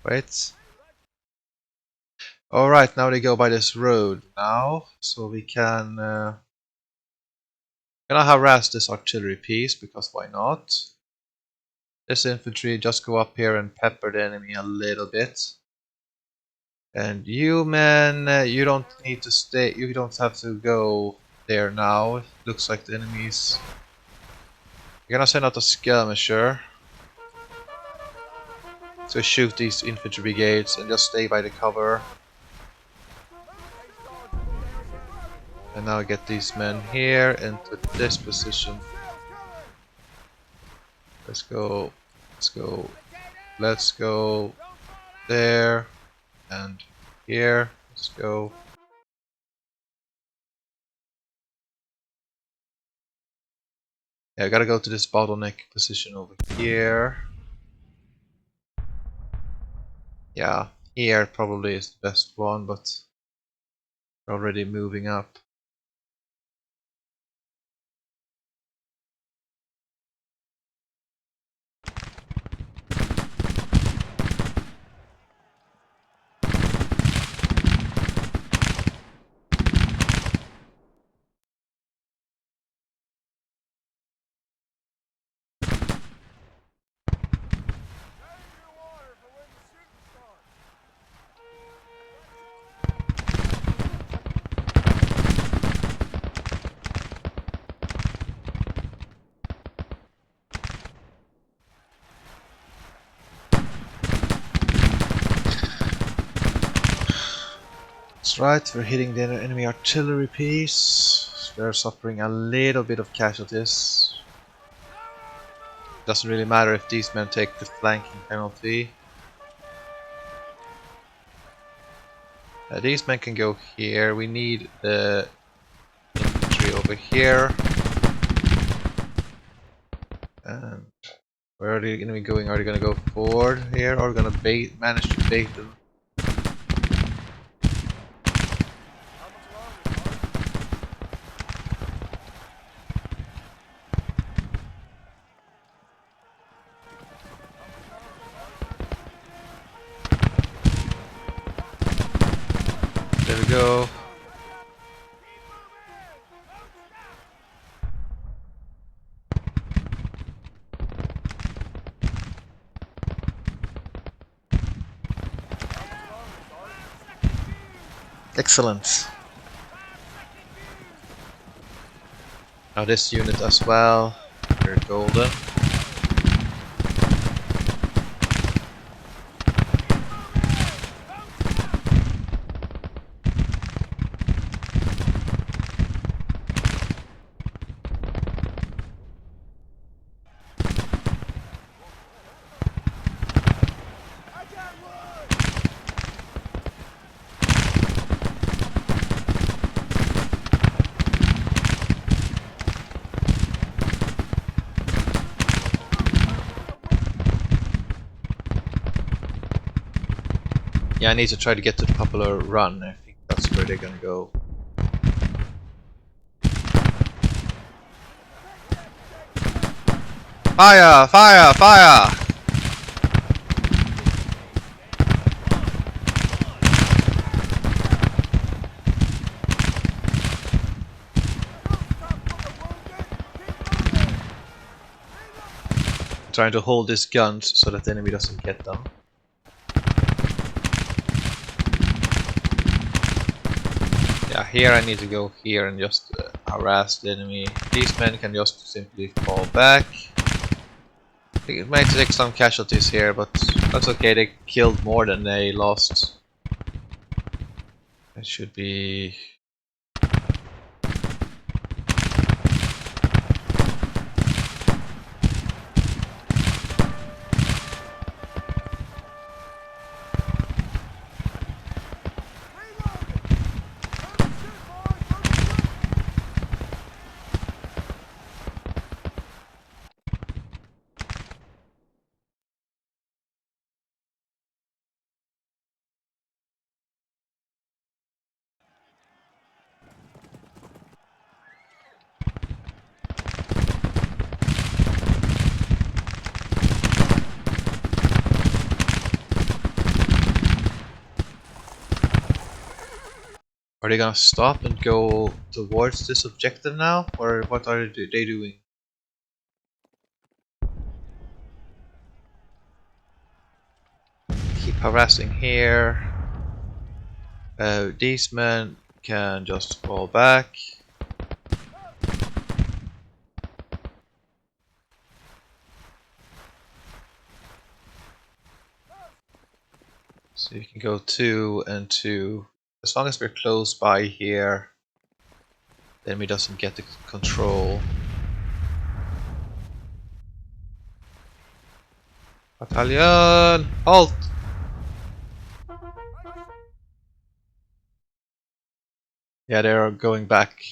Wait. Alright, now they go by this road now, so we can gonna harass this artillery piece, because why not? This infantry just go up here and pepper the enemy a little bit. And you men, you don't need to stay, you don't have to go there now. It looks like the enemies... We're gonna send out a skirmisher. So shoot these infantry brigades and just stay by the cover. And now get these men here into this position. Let's go. Let's go. Let's go there and here. Let's go. Yeah, I gotta go to this bottleneck position over here. Yeah, here probably is the best one, but we're already moving up. That's right, we're hitting the enemy artillery piece. They're suffering a little bit of casualties. Doesn't really matter if these men take the flanking penalty. These men can go here. We need the infantry over here. And where are they going to be going? Are they going to go forward here or going to manage to bait them? There we go. Excellent. Now this unit as well. They're golden. Yeah, I need to try to get to the popular run. I think that's where they're gonna go. Fire! Fire! Fire! Trying to hold these guns so that the enemy doesn't get them. Yeah, here I need to go here and just harass the enemy. These men can just simply fall back. It might take some casualties here, but that's okay, they killed more than they lost. It should be... Are they gonna stop and go towards this objective now? Or what are they doing? Keep harassing here. These men can just fall back. So you can go 2 and 2. As long as we're close by here, the enemy doesn't get the control. Battalion! Halt! Yeah, they're going back.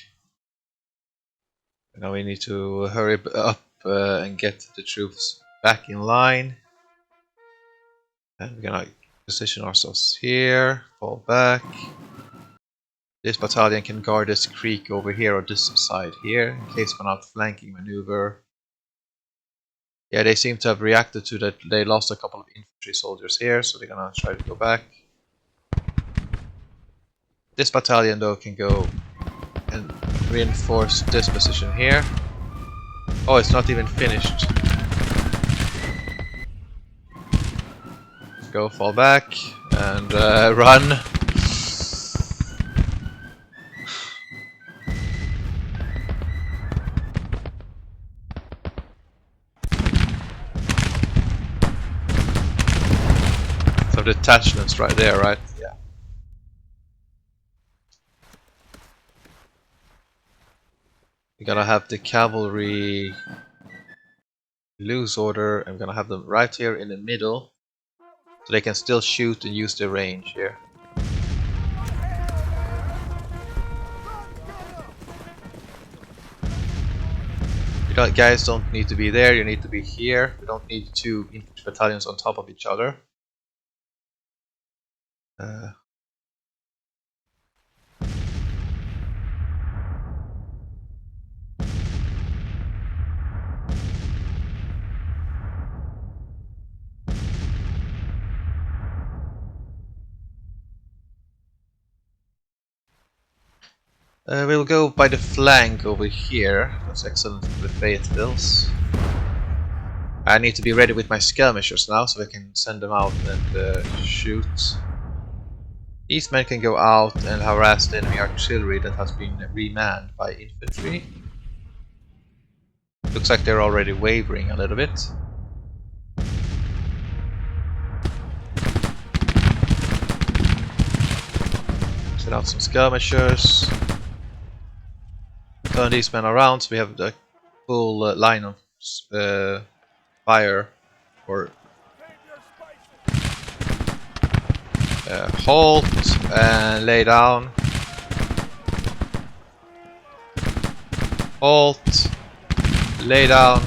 Now we need to hurry up and get the troops back in line. And we're gonna position ourselves here, fall back. This battalion can guard this creek over here or this side here in case of an outflanking maneuver. Yeah, they seem to have reacted to that. They lost a couple of infantry soldiers here, so they're gonna try to go back. This battalion though can go and reinforce this position here. Oh, it's not even finished. Go, fall back, and run. Some detachments right there, right? Yeah. We're gonna have the cavalry lose order. I'm gonna have them right here in the middle, so they can still shoot and use their range here. You guys don't need to be there, you need to be here. We don't need 2 infantry battalions on top of each other. We'll go by the flank over here. That's excellent for the Fayetteville's. I need to be ready with my skirmishers now, so I can send them out and shoot. These men can go out and harass the enemy artillery that has been remanned by infantry. Looks like they're already wavering a little bit. Send out some skirmishers. Turn these men around so we have the full line of fire or halt and lay down. Halt, lay down.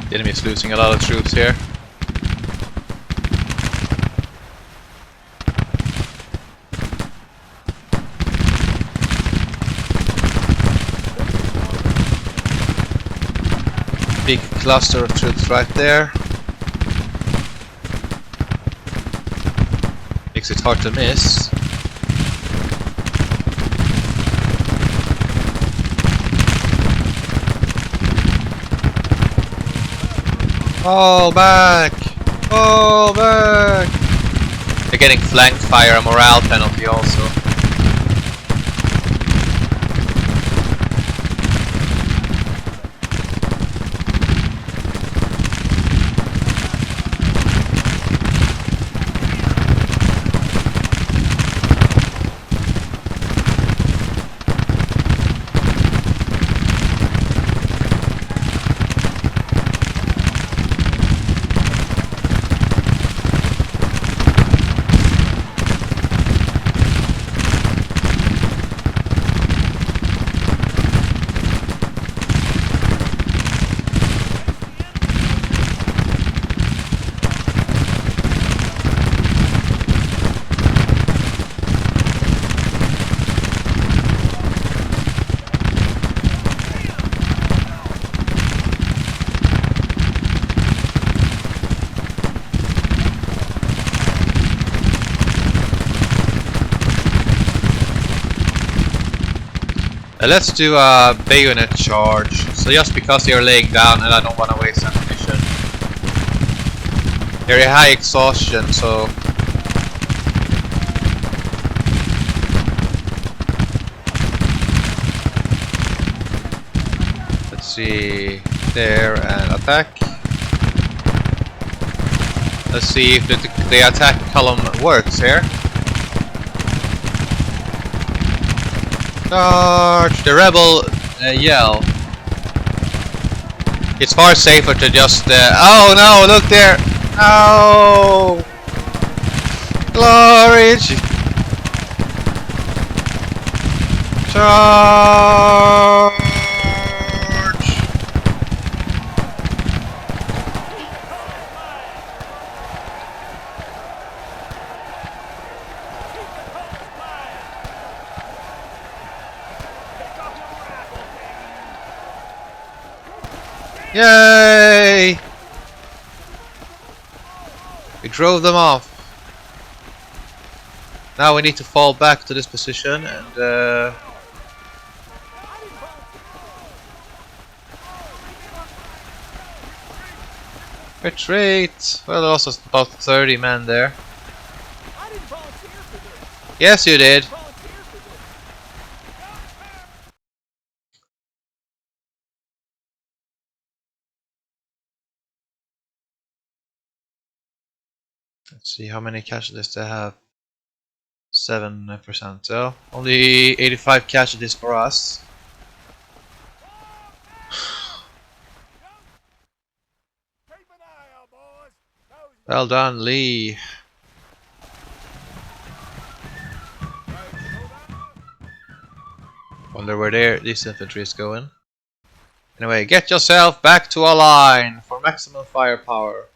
The enemy is losing a lot of troops here. Big cluster of troops right there. Makes it hard to miss. Fall back! Fall back! They're getting flank fire, a morale penalty also. Let's do a bayonet charge. So just because they are laying down and I don't want to waste ammunition. Very high exhaustion, so... Let's see... There, and attack. Let's see if the attack column works here. Charge! The rebel yell. It's far safer to just... oh no, look there! No! Glory! Charge! Yay! We drove them off. Now we need to fall back to this position and retreat. Well, there was about 30 men there. Yes, you did. Let's see how many casualties they have. 7%. So only 85 casualties for us. Well done, Lee. Wonder where this infantry is going. Anyway, get yourself back to a line for maximum firepower.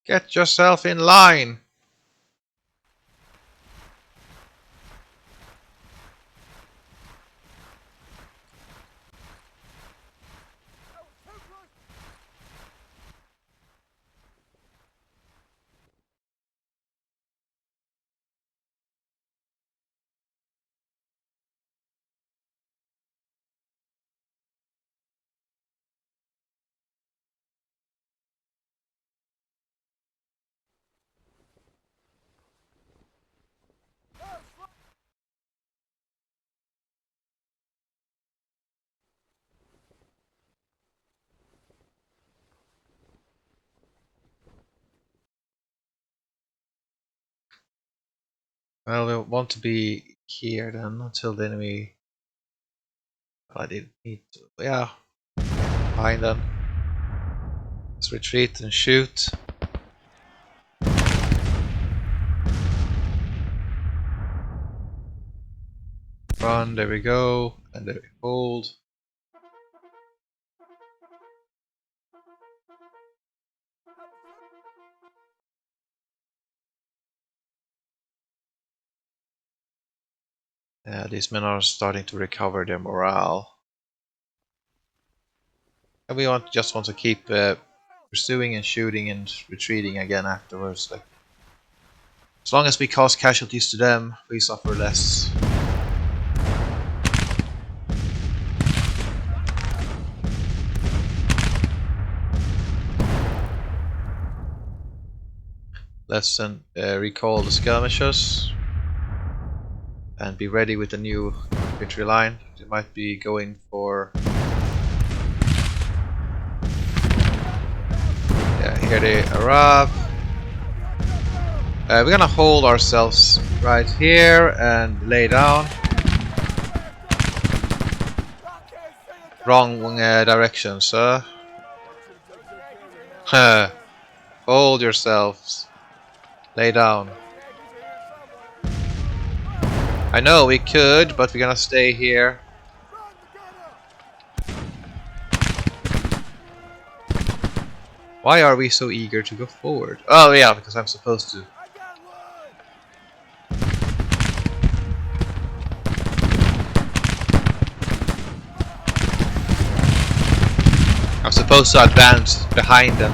Get yourself in line. Well, we want to be here then until the enemy. Well, I didn't need to. Yeah, find them. Let's retreat and shoot. Run, there we go, and there we hold. These men are starting to recover their morale. And we just want to keep pursuing and shooting and retreating again afterwards. Like, as long as we cause casualties to them, we suffer less. Let's then recall the skirmishers and be ready with the new infantry line. They might be going for... yeah, here they arrive. We're gonna hold ourselves right here and lay down. Wrong direction, sir. Hold yourselves. Lay down. I know we could, but we're gonna stay here. Why are we so eager to go forward? Oh yeah, because I'm supposed to. I'm supposed to advance behind them.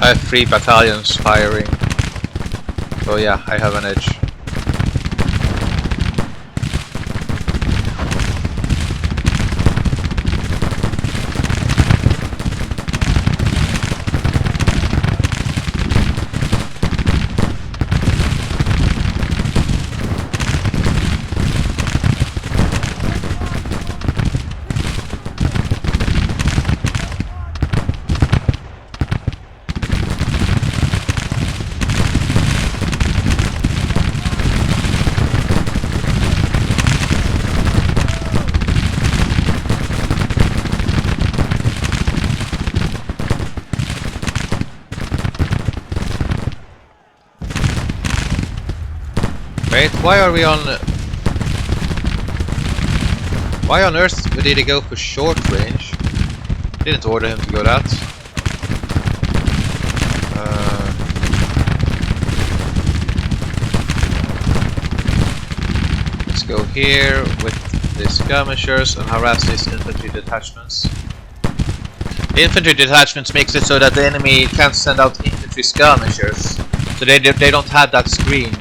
I have 3 battalions firing. So yeah, I have an edge. Wait, why are we on... Why on earth did he go for short range? Didn't order him to go that. Let's go here with the skirmishers and harass these infantry detachments. The infantry detachments makes it so that the enemy can't send out infantry skirmishers. So they don't have that screen.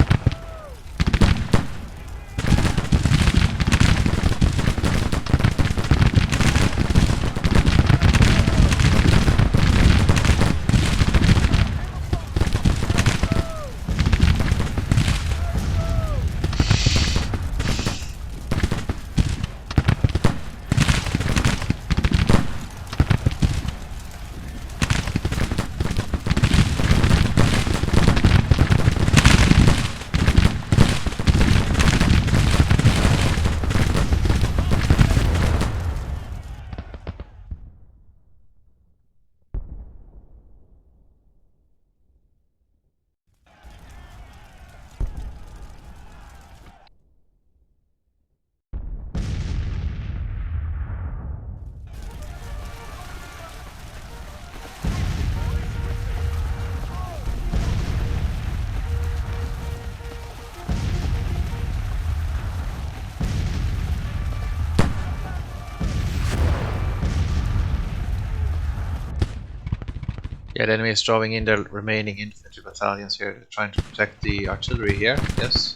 Yeah, the enemy is drawing in their remaining infantry battalions here, trying to protect the artillery here, yes.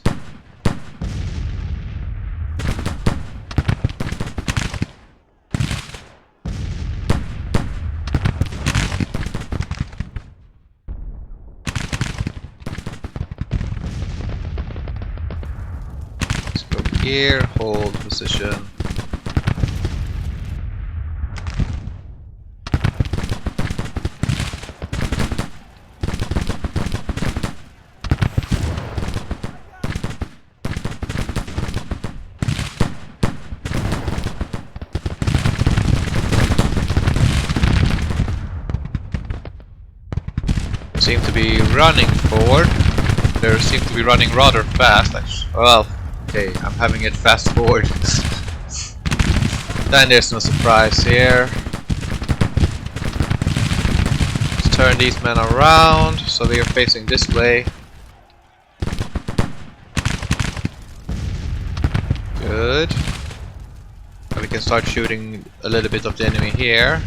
Let's go here, hold position. Seem to be running forward. They seem to be running rather fast. Well, okay, I'm having it fast forward. Then there's no surprise here. Let's turn these men around so they are facing this way. Good. And we can start shooting a little bit of the enemy here.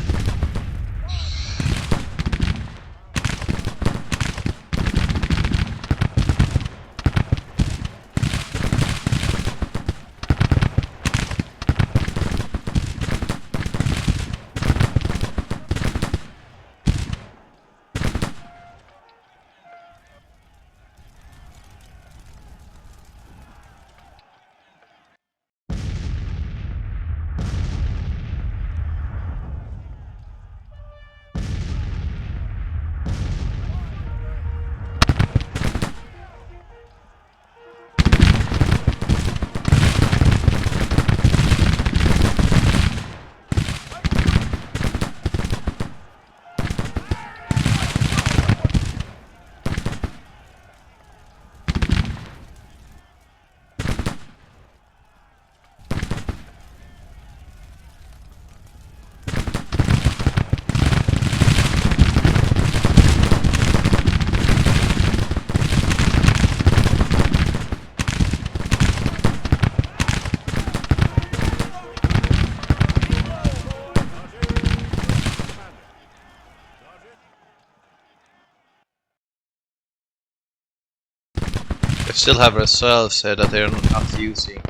Still have reserves that they're not using.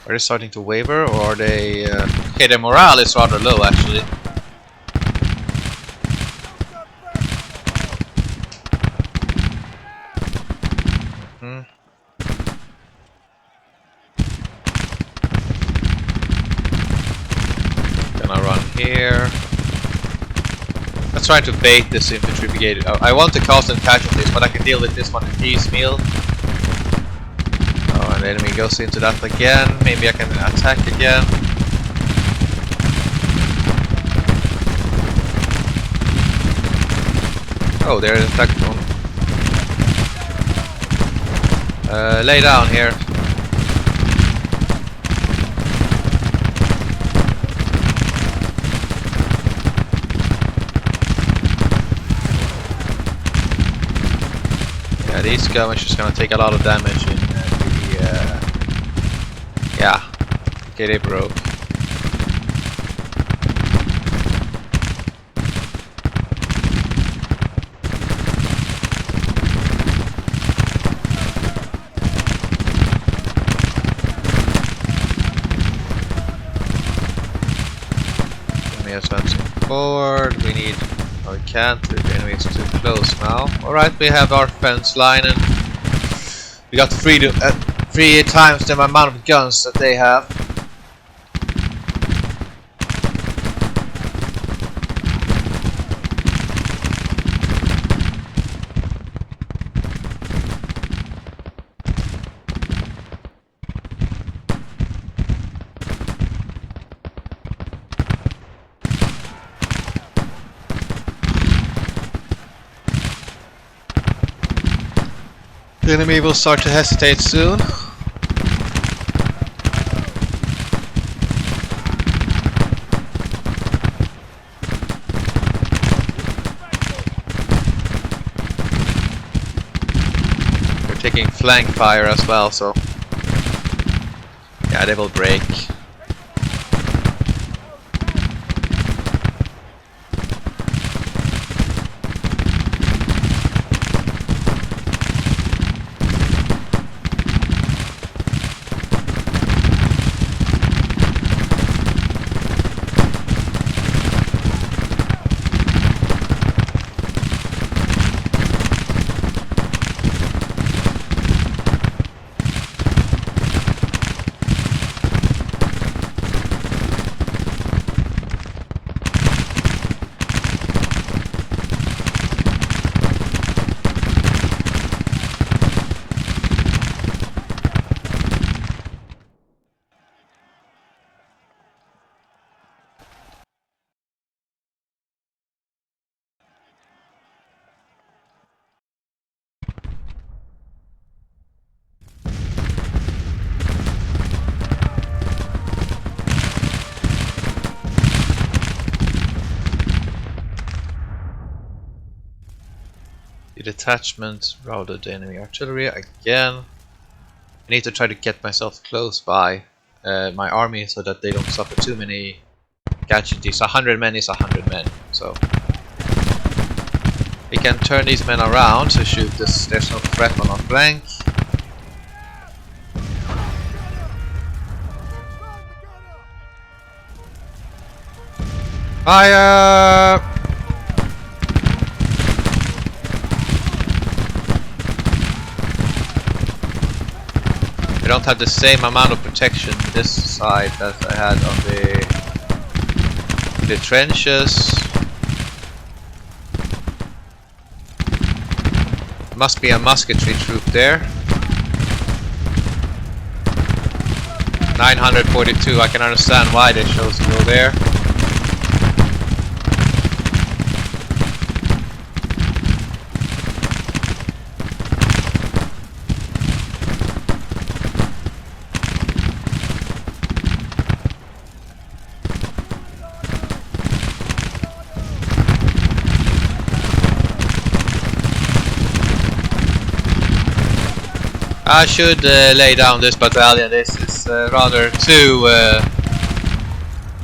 Are they starting to waver, or are they... Okay, their morale is rather low actually. Gonna run here. Let's try to bait this infantry brigade. I want to cause some casualties, but I can deal with this one in piecemeal. Oh, and the enemy goes into that again. Maybe I can attack again. Oh, there's an attack from... lay down here. Yeah, these skirmishers gonna take a lot of damage in yeah. Okay, they broke. Enemy advancing forward. We need... Oh, we can't. The enemy is too close now. Alright, we have our fence line and we got 3 times the amount of guns that they have. The enemy will start to hesitate soon. We're taking flank fire as well, so yeah, they will break. The detachment routed the enemy artillery again. I need to try to get myself close by my army so that they don't suffer too many casualties. 100 men is 100 men, so we can turn these men around to shoot this. There's no threat on our flank. Fire! I don't have the same amount of protection this side that I had on the trenches. Must be a musketry troop there. 942, I can understand why they chose to go there. I should lay down this battalion. This is rather too.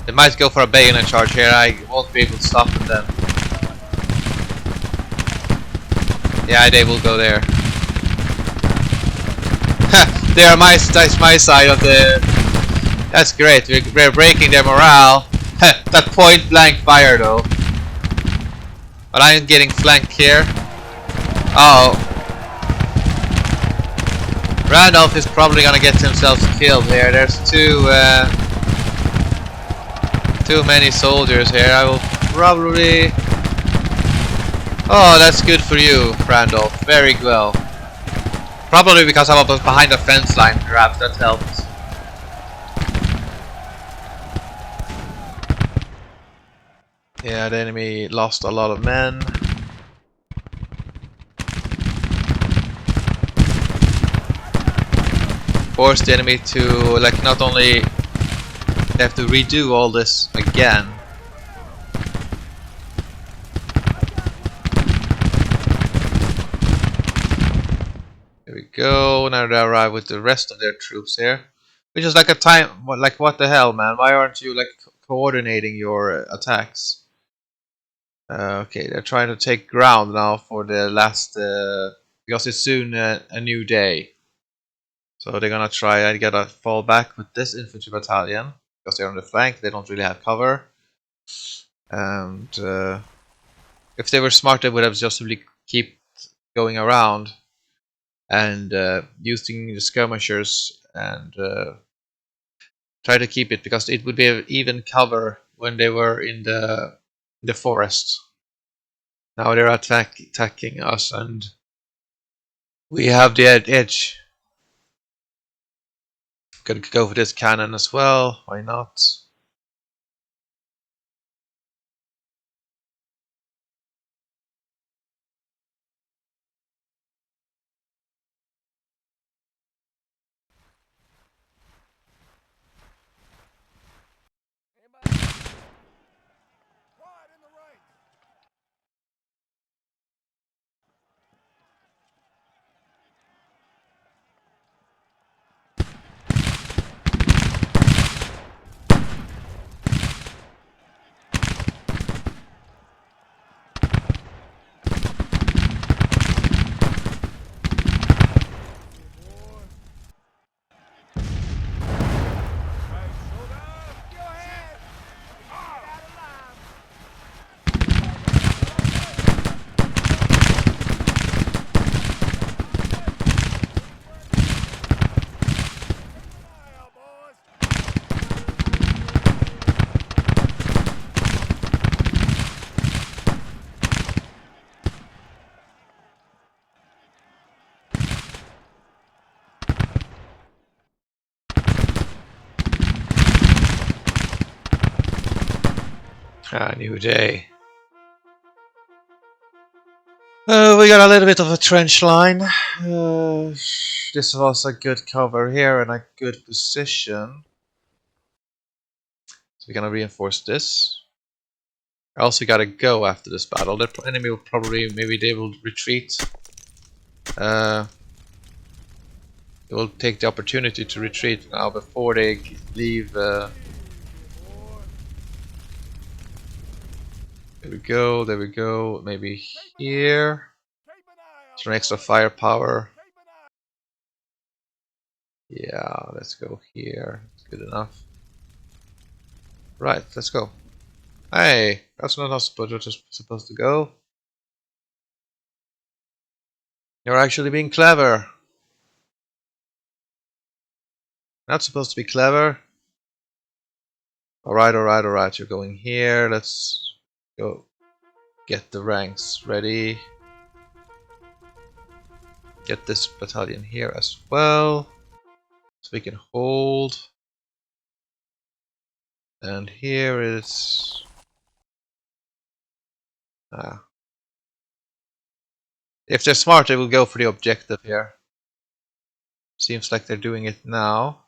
They might go for a bayonet charge here. I won't be able to stop them then. Yeah, they will go there. They are my side of the. That's great. We're breaking their morale. That point blank fire though. But I'm getting flanked here. Oh, Randolph is probably gonna get himself killed here. There's too many soldiers here. I will probably. Oh, that's good for you, Randolph. Very well. Probably because I was behind the fence line. Perhaps that helped. Yeah, the enemy lost a lot of men. Forced the enemy to, like, not only they have to redo all this again. There we go. Now they arrive with the rest of their troops here, which is like a time. Like, what the hell, man? Why aren't you like coordinating your attacks? Okay, they're trying to take ground now for the last because it's soon a new day. So they're gonna try. I gotta fall back with this infantry battalion because they're on the flank. They don't really have cover, and if they were smart, they would have just simply keep going around and using the skirmishers and try to keep it because it would be an even cover when they were in the forest. Now they're attacking us, and we have the edge. Could go for this cannon as well. Why not? Quiet in the ranks. New day. We got a little bit of a trench line. This was a good cover here and a good position. So we're gonna reinforce this. Also gotta go after this battle. The enemy will probably, maybe they will retreat. They will take the opportunity to retreat now before they leave. There we go, there we go. Maybe here. Some extra firepower. Yeah, let's go here. It's good enough. Right, let's go. Hey, that's not how it's supposed to go. You're actually being clever. Not supposed to be clever. Alright, alright, alright. You're going here. Let's go get the ranks ready. Get this battalion here as well. So we can hold. And here is... if they're smart, they will go for the objective here. Seems like they're doing it now.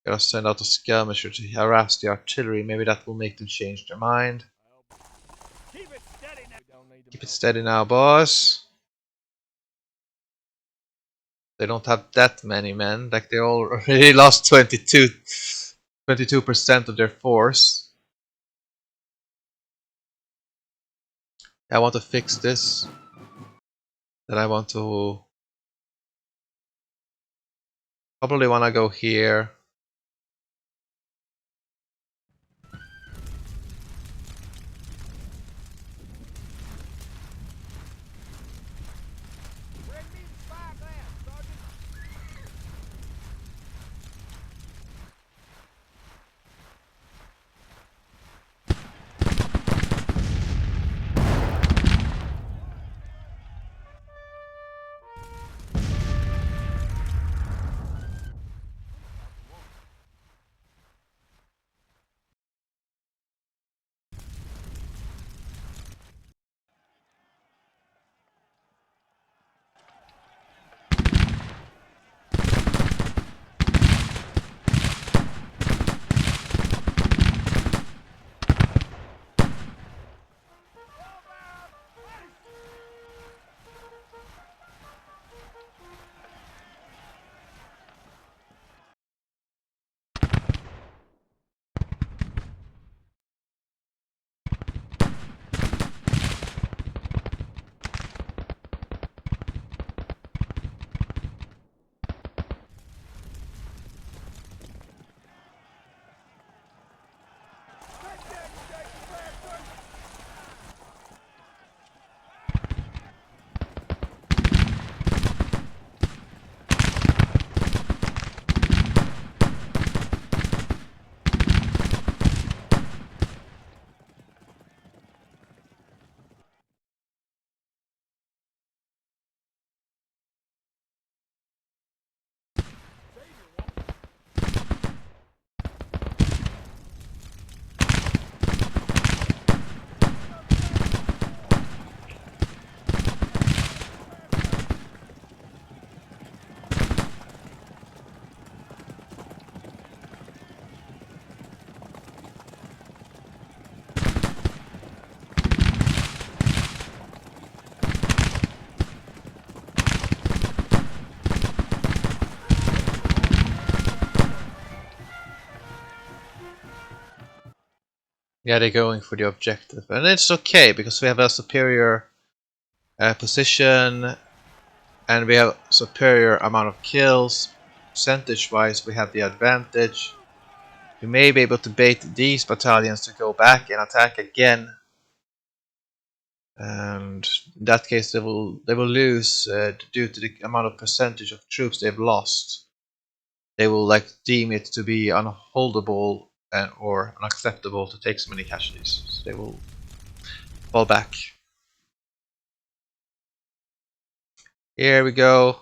Gotta send out a skirmisher to harass the artillery. Maybe that will make them change their mind. Keep it steady now. Keep it steady now, boss. They don't have that many men. Like they already lost 22% of their force. I want to fix this. Then I want to probably want to go here. Red meat and spyglass, Sergeant. Yeah, they're going for the objective, and it's okay because we have a superior position, and we have superior amount of kills. Percentage-wise, we have the advantage. We may be able to bait these battalions to go back and attack again, and in that case, they will lose due to the amount of percentage of troops they've lost. They will like deem it to be unholdable and or unacceptable to take so many casualties. So they will fall back. Here we go.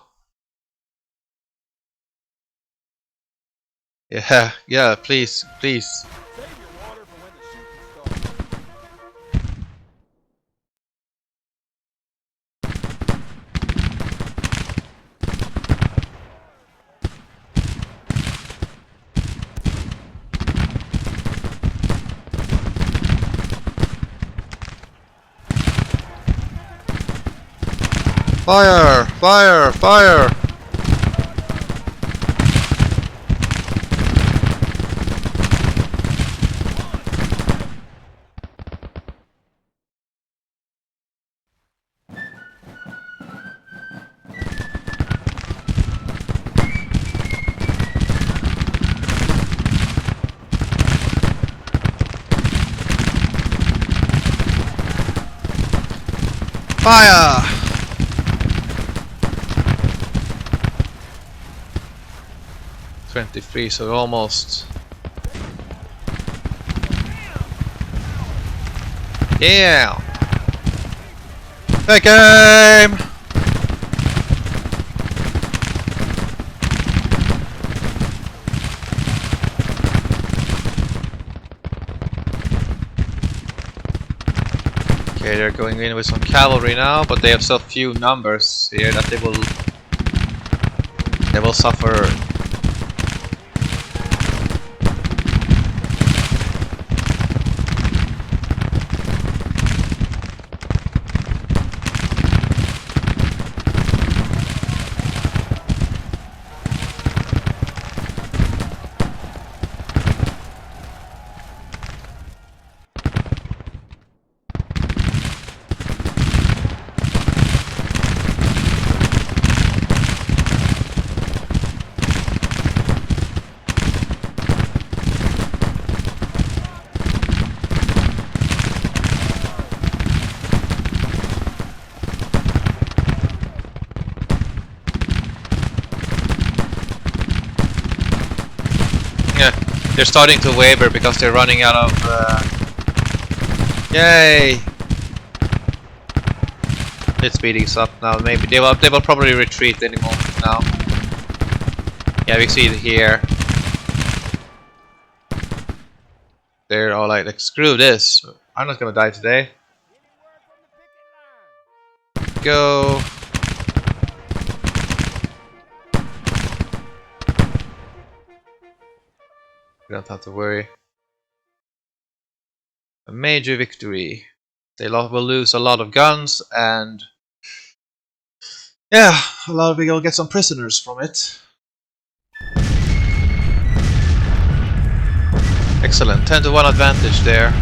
Yeah, yeah, please, please. Save your water for when the shooting starts. Fire! Fire! Fire! Fire! $23, so almost. Yeah! Take aim! Okay, they're going in with some cavalry now, but they have so few numbers here that they will suffer. They're starting to waver because they're running out of. Yay! It's speeding up now. Maybe they will probably retreat any moment now. Yeah, we see it here. They're all like screw this. I'm not gonna die today. Anywhere from the picket line. Go. We don't have to worry. A major victory. They will lose a lot of guns and yeah, a lot of people will get some prisoners from it. Excellent, 10-1 advantage there.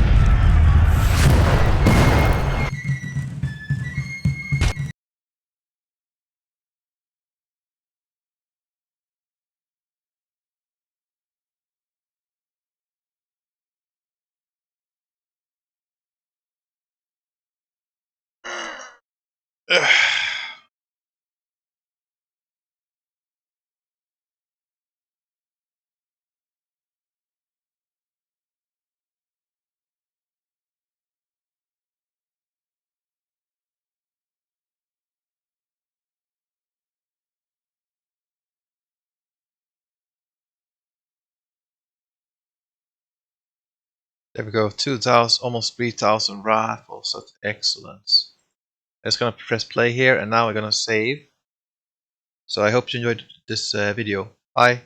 There we go, 2,000, almost 3,000 rifles. That's excellent. I'm just gonna press play here, and now we're gonna save. So I hope you enjoyed this video. Bye.